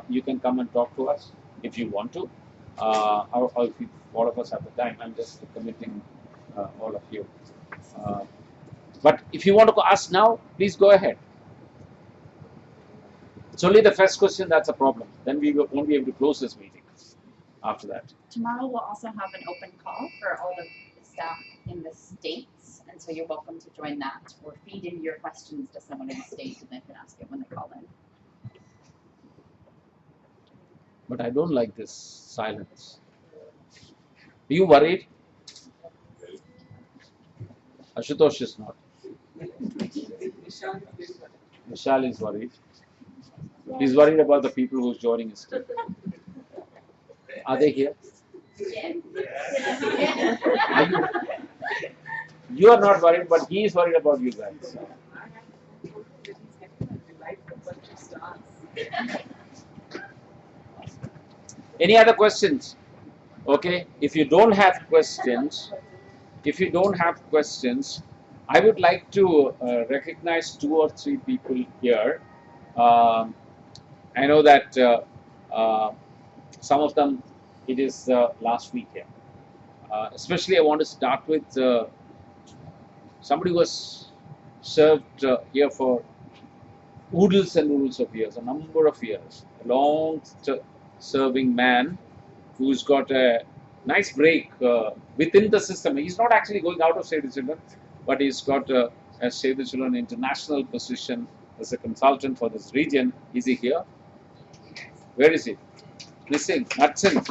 you can come and talk to us if you want to. Or if all of us have the time. I'm just committing all of you. But if you want to ask now, please go ahead. It's only the first question that's a problem. Then we won't be able to close this meeting after that. Tomorrow we'll also have an open call for all the staff in the States, and so you're welcome to join that or feed in your questions to someone in the States and they can ask it when they call in. But I don't like this silence. Are you worried? Ashutosh is not. Vishal is worried. He's worried about the people who's joining his team. Are they here? You are not worried, but he is worried about you guys. Any other questions? Okay, if you don't have questions, I would like to recognize 2 or 3 people here. I know that some of them, it is last weekend. Especially I want to start with somebody who was served here for oodles and oodles of years, a number of years, a long serving man who's got a nice break within the system. He's not actually going out of Save the Children, but he's got a Save the Children international position as a consultant for this region. Is he here? Where is he? Missing. Natsan.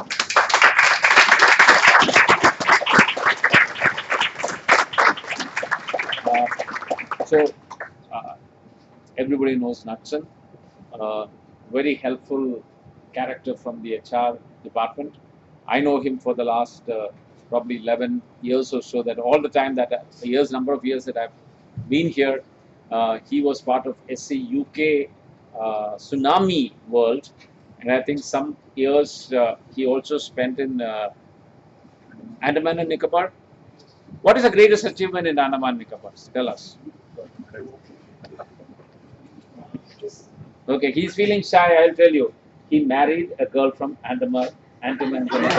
Everybody knows Natsan. Very helpful character from the HR department. I know him for the last probably 11 years or so. That all the time that number of years that I've been here, he was part of SC UK tsunami world, and I think some years he also spent in Andaman and Nicobar. What is the greatest achievement in Andaman and Nicobar? Tell us. Okay, he's feeling shy. I'll tell you. He married a girl from Andaman and Nicobar.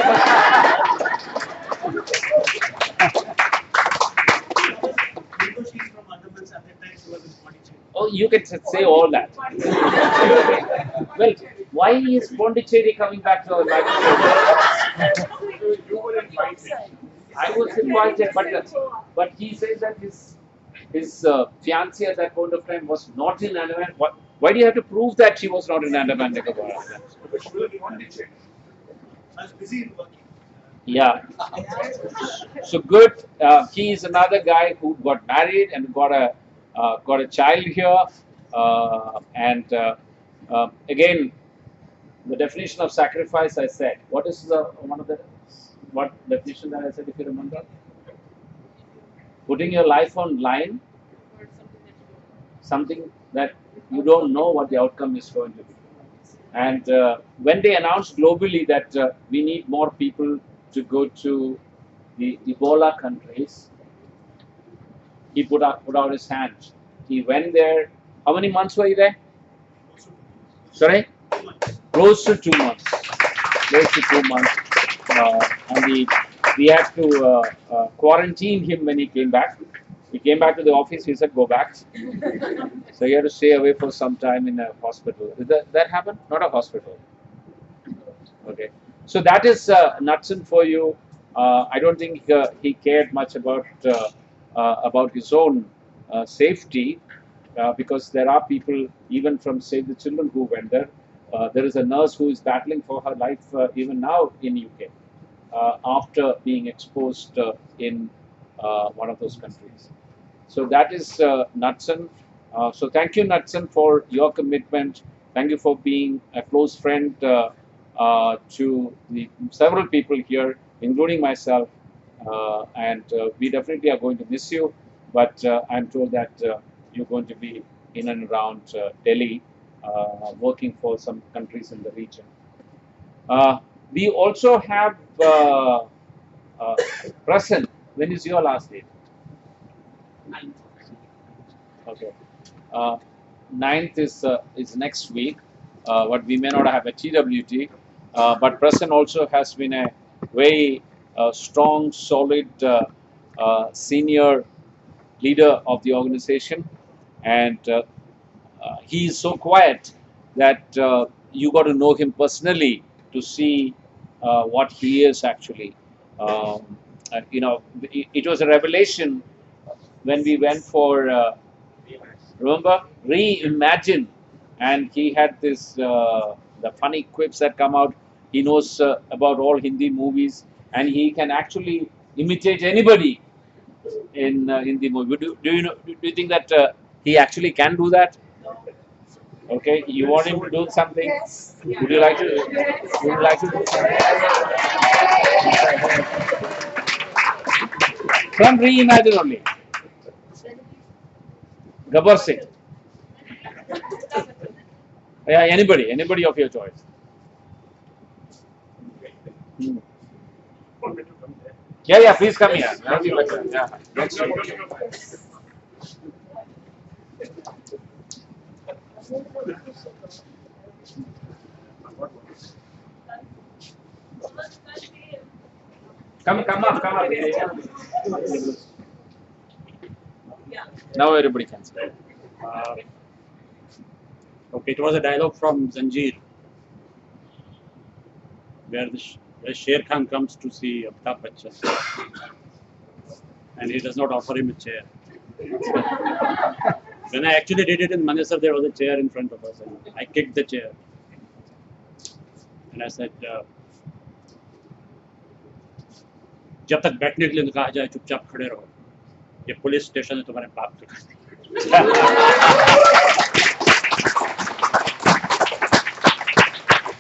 Oh, you can say all that. Well, why is Pondicherry coming back to our life? You were invited. I was invited, but he says that his fiancée at that point of time was not in Andaman. Why do you have to prove that she was not in Andaman Nicobar? But she was in Pondicherry. I was busy in working. Yeah. So good. He is another guy who got married and got a child here. Again, the definition of sacrifice I said. What is what definition that I said, if you remember? Putting your life on line. Something that you don't know what the outcome is going to be. And when they announced globally that we need more people to go to the Ebola countries, he put out his hand. He went there. How many months were you there? Sorry? Close to 2 months. Close to 2 months. And we had to quarantine him when he came back. He came back to the office. He said, "Go back." So he had to stay away for some time in a hospital. Did that happen? Not a hospital. Okay. So that is Knudsen for you. I don't think he cared much about his own safety because there are people even from Save the Children who went there. There is a nurse who is battling for her life even now in UK after being exposed in one of those countries. So that is Knudsen. So thank you, Knudsen, for your commitment. Thank you for being a close friend to the several people here, including myself. And we definitely are going to miss you. But I'm told that you're going to be in and around Delhi, working for some countries in the region. We also have Prasan. When is your last date? 9th. Okay. 9th is next week. But we may not have a TWT. But Prasan also has been a very strong, solid senior leader of the organization, and he is so quiet that you got to know him personally to see what he is actually. It was a revelation when we went for remember reimagine, and he had this the funny quips that come out. He knows about all Hindi movies, and he can actually imitate anybody in the movie. Do you think that he actually can do that? Okay, you want him to do something? Yes. Would you like to? Would you like to do something? From reimagine only. Gabbar Singh. Yeah, anybody of your choice. Hmm. Want me to come there? Yeah, please come here. That'll be better. Yeah, next week. Come up. Yeah. Now everybody can see. Okay, it was a dialogue from Zanjeer, where Sher Khan comes to see Amitabh Bachchan, and he does not offer him a chair. When I actually did it in Manesar, there was a chair in front of us, and I kicked the chair, and I said, जब तक बैठने के लिए कहा जाए चुपचाप खड़े रहो, ये पुलिस स्टेशन है तुम्हारे बाप का.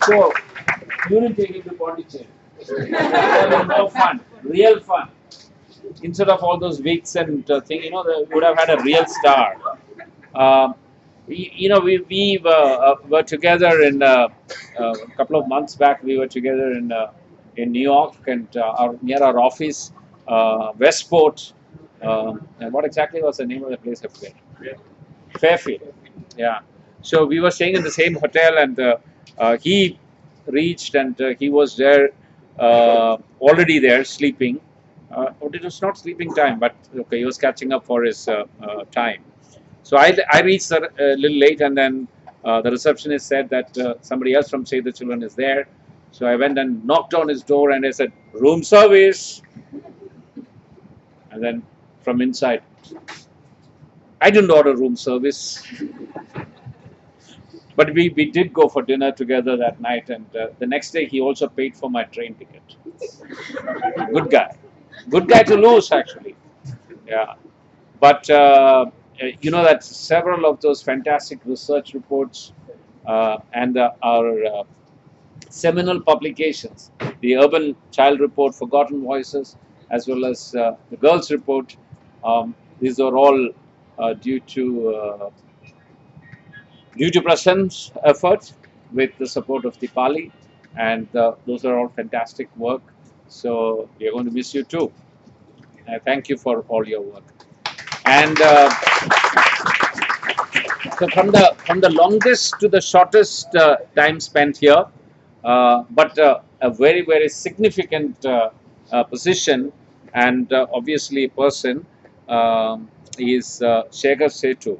So, you didn't take him to Pondicherry. No fun, real fun. Instead of all those wigs and thing, they would have had a real star. We were together in a couple of months back. We were together in New York and near our office, Westport. And what exactly was the name of the place? I forget. Fairfield. Yeah. So we were staying in the same hotel, and he reached, and he was there already there sleeping. It was not sleeping time, but okay, he was catching up for his time. So I reached a little late, and then the receptionist said that somebody else from Save the Children is there. So I went and knocked on his door, and I said, "Room service." And then from inside, I didn't order room service. But we did go for dinner together that night, and the next day he also paid for my train ticket. Good guy to lose actually. Yeah, but that several of those fantastic research reports and our seminal publications, the Urban Child Report, Forgotten Voices, as well as the Girls Report, these are all due to Prasan's efforts with the support of Dipali, and those are all fantastic work. So we are going to miss you too. Thank you for all your work. And so from the longest to the shortest time spent here, but a very, very significant position, and obviously a person. is Shekhar Setu.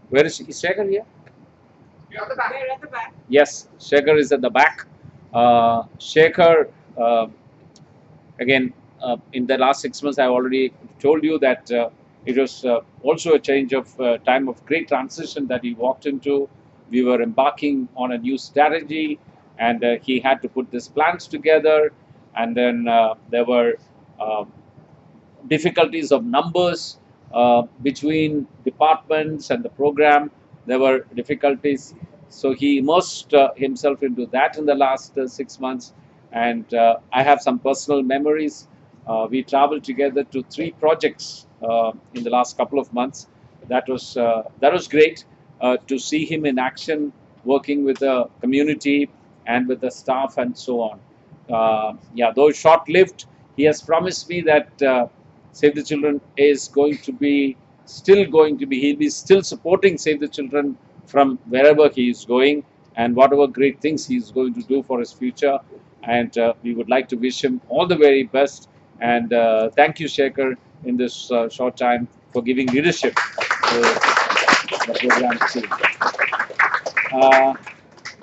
Where is Shekhar here? You're at the back. We're at the back. Yes, Shekhar is at the back. Shekhar, again, in the last 6 months, I already told you that it was also a change of time of great transition that he walked into. We were embarking on a new strategy, and he had to put these plans together. And then there were difficulties of numbers between departments and the program. There were difficulties, so he immersed himself into that in the last 6 months. And I have some personal memories. We traveled together to 3 projects in the last couple of months. That was great to see him in action, working with the community and with the staff and so on. Yeah, though short-lived, he has promised me that Save the Children is going to be he'll be still supporting Save the Children from wherever he is going and whatever great things he is going to do for his future. And we would like to wish him all the very best. And thank you, Shekhar, in this short time for giving leadership to the program team.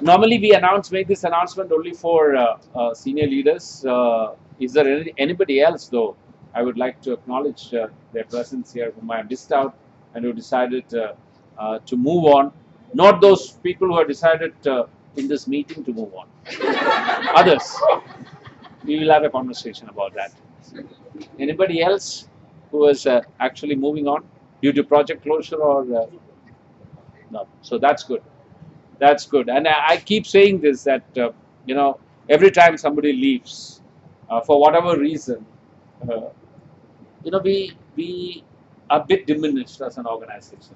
Normally, we make this announcement only for senior leaders. Is there anybody else, though? I would like to acknowledge their presence here, whom I have missed out, and who decided to move on. Not those people who have decided in this meeting to move on. Others. We will have a conversation about that. Anybody else who is actually moving on due to project closure or no? So that's good. That's good. And I keep saying this that every time somebody leaves for whatever reason, we are a bit diminished as an organization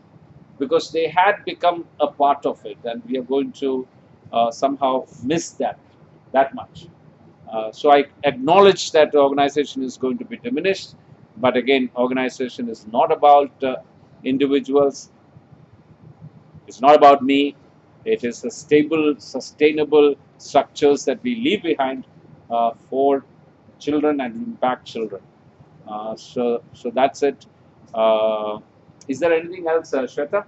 because they had become a part of it, and we are going to somehow miss that much. So I acknowledge that the organization is going to be diminished, but again, organization is not about individuals. It's not about me. It is the stable, sustainable structures that we leave behind for children and impact children. So that's it. Is there anything else, Shweta?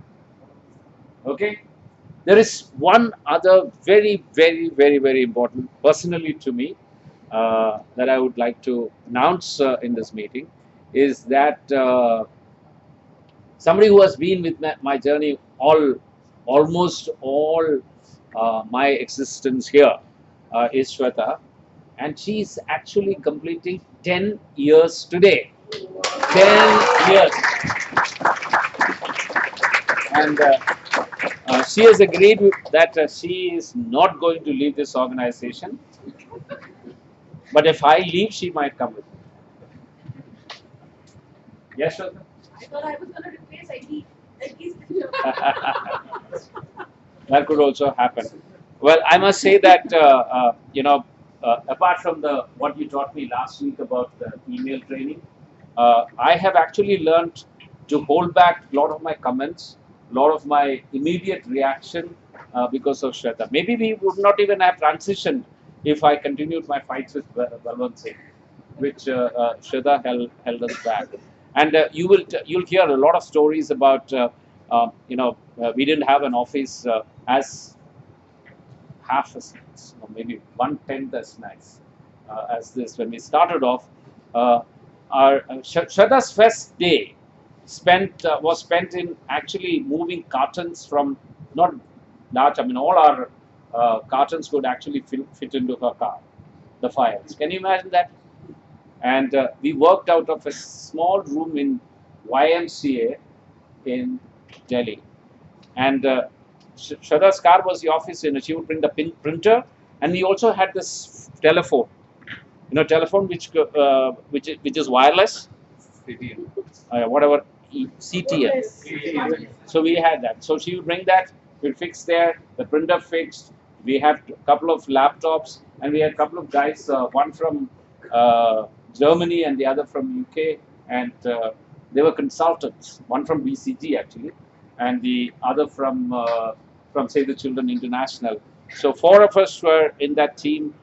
Okay. There is one other very, very, very, very important, personally to me, that I would like to announce in this meeting, is that somebody who has been with my journey almost all my existence here is Shweta, and she is actually completing 10 years today. 10 years. And she has agreed that she is not going to leave this organization. But if I leave, she might come with me. Yes, Shweta? I thought I was going to replace at least That could also happen. Well, I must say that apart from what you taught me last week about the email training, I have actually learned to hold back a lot of my comments, a lot of my immediate reaction because of Shweta. Maybe we would not even have transitioned if I continued my fights with Balwant Singh, which Shweta held us back. And you'll hear a lot of stories about we didn't have an office as half as nice, or maybe 1/10 as nice as this when we started off. Our Shweta's first day was spent in actually moving cartons from not large. I mean, all our cartons could actually fit into her car, the files. Can you imagine that? And we worked out of a small room in YMCA in Delhi. And Shweta's car was the office, she would bring the printer, and we also had this telephone. Telephone which is wireless, whatever, CTN. So we had that. So she would bring that, we'd fix there, the printer fixed, we had a couple of laptops, and we had a couple of guys, one from Germany and the other from UK, and they were consultants, one from BCG actually, and the other from Save the Children International. So 4 of us were in that team.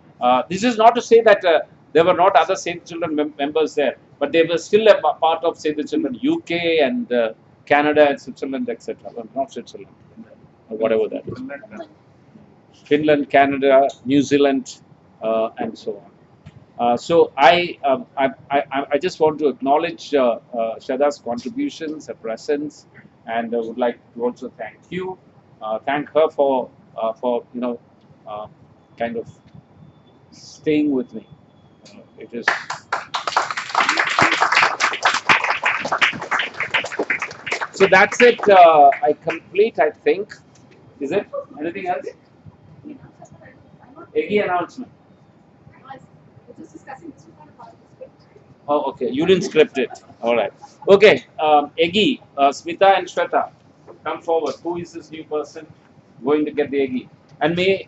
This is not to say that there were not other Save the Children members there, but they were still a part of Save the Children UK and Canada and Switzerland, etc. Well, not Switzerland, or whatever that is. Finland, Canada, New Zealand, and so on. So I just want to acknowledge Shada's contributions, her presence, and I would like to also thank you, thank her for kind of staying with me. It is. So that's it. I complete. I think. Is it anything else? Eggy announcement. We're just discussing this one about the script. Oh, okay. You didn't script it. All right. Okay. Eggy, Smita and Shweta, come forward. Who is this new person going to get the Eggy? And may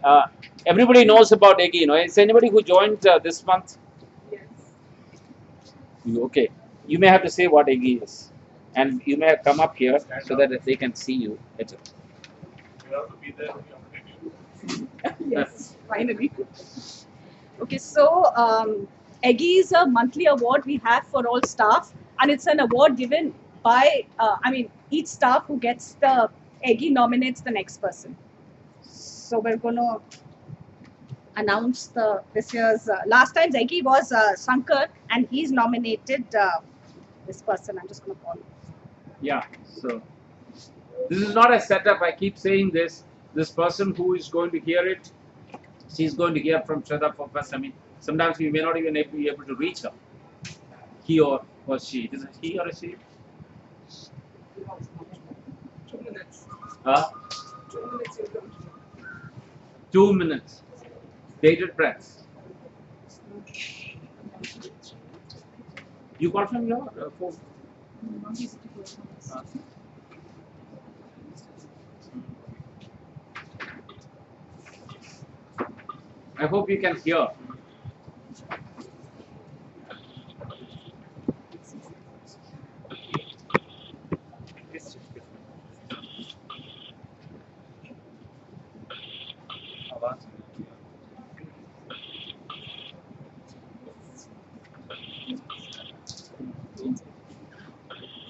everybody knows about Eggy. You know, is anybody who joined this month? Yes. Okay. You may have to say what Eggy is, and you may have come up here so that they can see you better. You have to be there. Yes, finally. Okay, so Eggy is a monthly award we have for all staff, and it's an award given by, each staff who gets the Eggy nominates the next person. So we're going to announce this year's, last time's Eggy was Shankar, and he's nominated this person. I'm just going to call him. Yeah. So this is not a setup. I keep saying this. This person who is going to hear it, she's going to hear from Shraddha for first. I mean, sometimes we may not even be able to reach her. He or she. Is it he or a she? 2 minutes. 2 minutes. 2 minutes. Dated press. You got from your phone? I hope you can hear.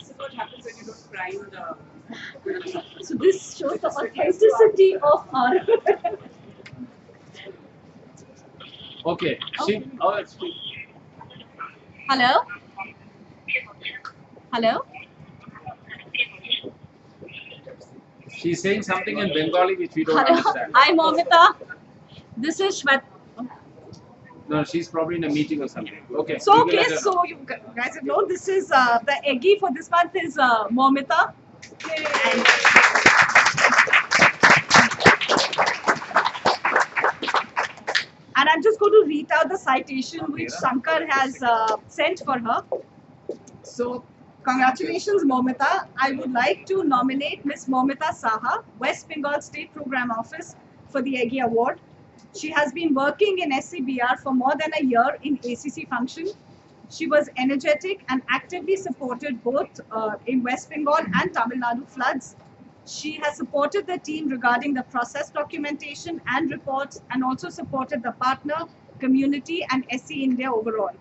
So what happens when you don't prime the? So this shows the authenticity of our. Okay. She. Oh, it's. Hello? Hello? She's saying something in Bengali which we don't Hello? understand. Hi, Momita. This is Shweta. No, she's probably in a meeting or something. Okay. So, we will okay, let her know. so you guys have known this is the Eggy for this month is Momita. And I'm just going to read out the citation which Shankar has sent for her. So, congratulations, Momita. I would like to nominate Miss Momita Saha, West Bengal State Program Office, for the Eggy Award. She has been working in SCBR for more than a year in ACC function. She was energetic and actively supported both in West Bengal and Tamil Nadu floods. She has supported the team regarding the process documentation and reports, and also supported the partner, community, and SC India overall.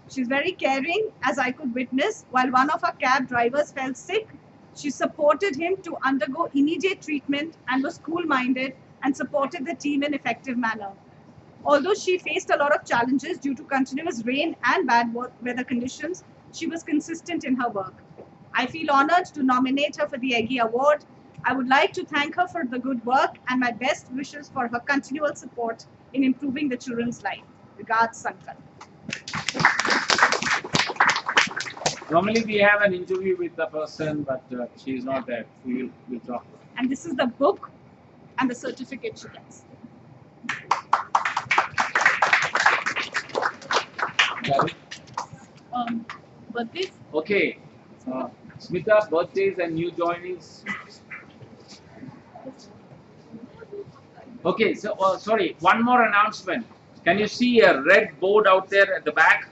She's very caring, as I could witness. While one of our cab drivers fell sick, she supported him to undergo immediate treatment and was cool-minded and supported the team in effective manner. Although she faced a lot of challenges due to continuous rain and bad weather conditions, she was consistent in her work. I feel honored to nominate her for the Eggy Award. I would like to thank her for the good work and my best wishes for her continual support in improving the children's life. Regards, Shankar. Normally we have an interview with the person, but she is not there. We'll talk. And this is the book and the certificate she gets. Birthdays? Okay. Smita, birthdays and new joinees. Okay, so sorry, one more announcement. Can you see a red board out there at the back?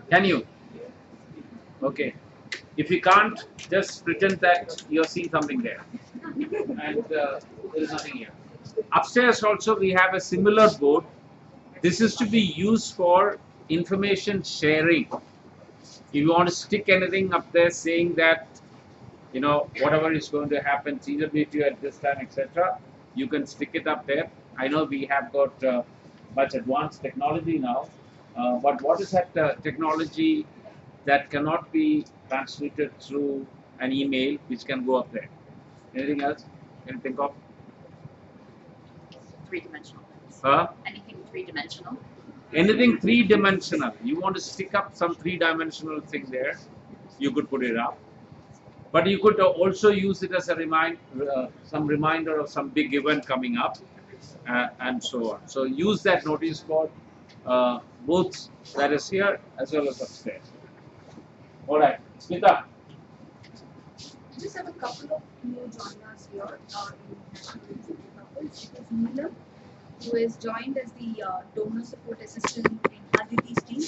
Can you? Okay. If you can't, just pretend that you're seeing something there. And there is nothing here. Upstairs also we have a similar board. This is to be used for information sharing. If you want to stick anything up there saying that, you know, whatever is going to happen, TWT at this time, etc., you can stick it up there. I know we have got much advanced technology now, but what is that technology that cannot be transmitted through an email, which can go up there? Anything else? Can you think of? Three-dimensional things. Huh? Anything three-dimensional. Anything three-dimensional. You want to stick up some three-dimensional thing there, you could put it up. But you could also use it as a some reminder of some big event coming up, and so on. So use that notice board, both that is here as well as upstairs. All right, Smita. Just have a couple of new joiners here in National Institute Couples. It is Neelam, who has joined as the donor support assistant in Aditi's team.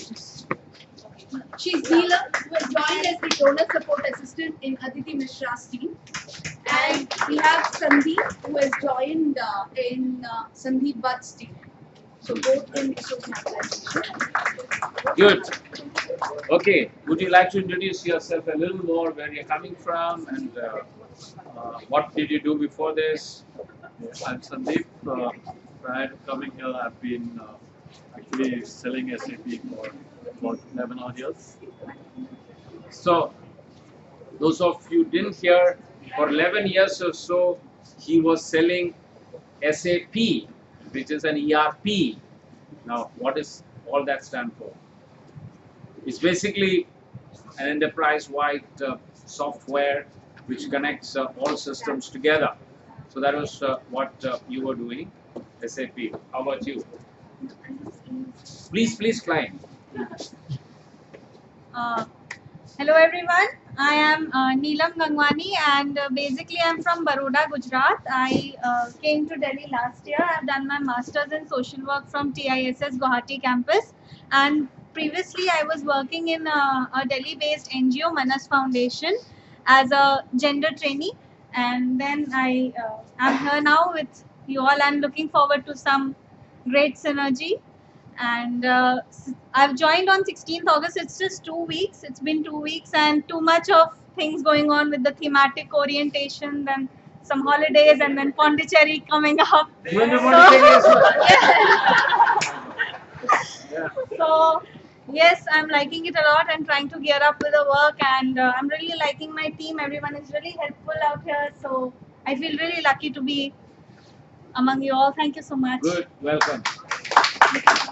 She's Neelam, who has joined as the donor support assistant in Aditi Mishra's team. And we have Sandeep, who has joined in Sandeep Bhatt's team. So both in resource mobilization. Good. Okay. Would you like to introduce yourself a little more, where you're coming from, and what did you do before this? I'm Sandeep. Prior to coming here, I've been actually selling SAP for about 11 odd years. So, those of you didn't hear, for 11 years or so, he was selling SAP, which is an ERP. Now, what does all that stand for? It's basically an enterprise-wide software which connects all systems together. So that was what you were doing, SAP. How about you? Please climb. Hello everyone, I am Neelam Gangwani, and basically I'm from Baroda, Gujarat. I came to Delhi last year. I've done my masters in social work from TISS Guwahati campus, and previously I was working in a Delhi-based NGO, Manas Foundation, as a gender trainee, and then I am here now with you all and looking forward to some great synergy. And I've joined on 16th August. It's just 2 weeks. It's been 2 weeks and too much of things going on with the thematic orientation, then some holidays, and then Pondicherry coming up. You went to Pondicherry as well? So yes, I'm liking it a lot and trying to gear up with the work, and I'm really liking my team. Everyone is really helpful out here, so I feel really lucky to be among you all. Thank you so much. Good, welcome.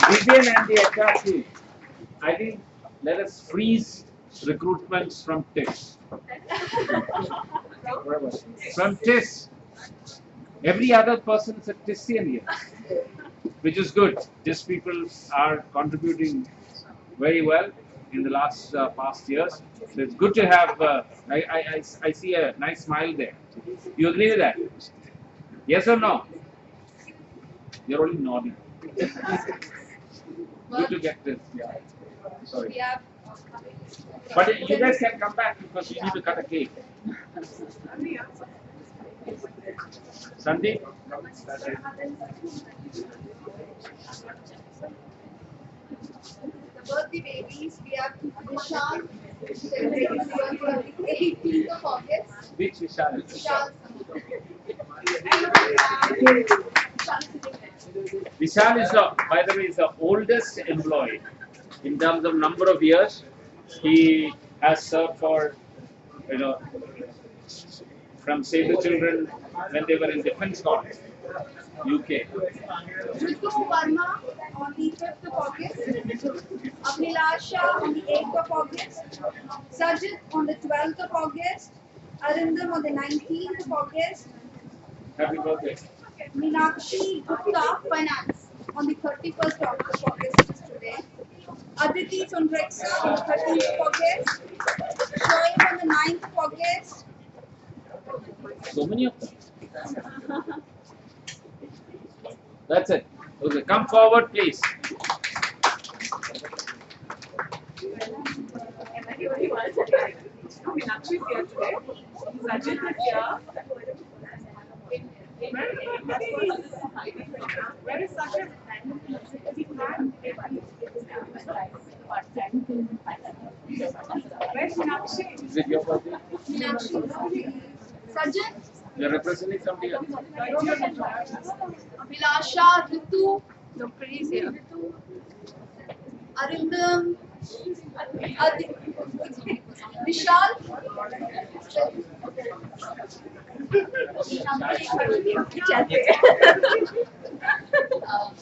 Vivian and the HR team, I think let us freeze recruitments from TIS. From TIS. Every other person is a TISian here, which is good. TIS people are contributing very well in the last past years. So it's good to have, I see a nice smile there. You agree with that? Yes or no? You're only nodding. Good to get this. Yeah. Sorry. We have But you guys can come back because you need to cut a cake. Sandeep? the birthday babies. We have Vishal, celebrating his birthday on the 18th of August. Which Vishal? Vishal. Vishal is by the way, is the oldest employee in terms of number of years. He has served for, you know, from Save the Children when they were in Defence College, UK. Ritu Verma on the 5th of August. Abhilasha on the 8th of August. Sajid on the 12th of August. Arindam on the 19th of August. Happy birthday. Meenakshi Gupta, Finance, on the 31st of August, which is today. Aditi Sundreksa on the 13th of August. Shoaib on the 9th of August. So many of them. That's it. Okay, come forward, please. Meenakshi is here today. Sajid is here. Where is Sajid? Is it your birthday? Sajjan, You're representing somebody else. Abhilasha, Ritu, nobody's here. Arindam, Vishal.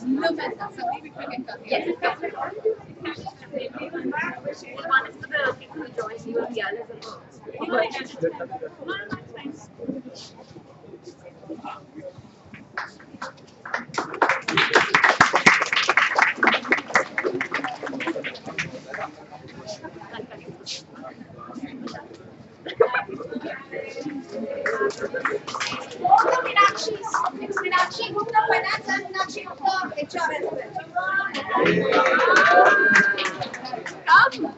Neelam and Sandeep, if you can come. Yes. One is for the people who joined you and the other is Meenakshi. It's Meenakshi Gupta Finance and Meenakshi Gupta HR as well. Come.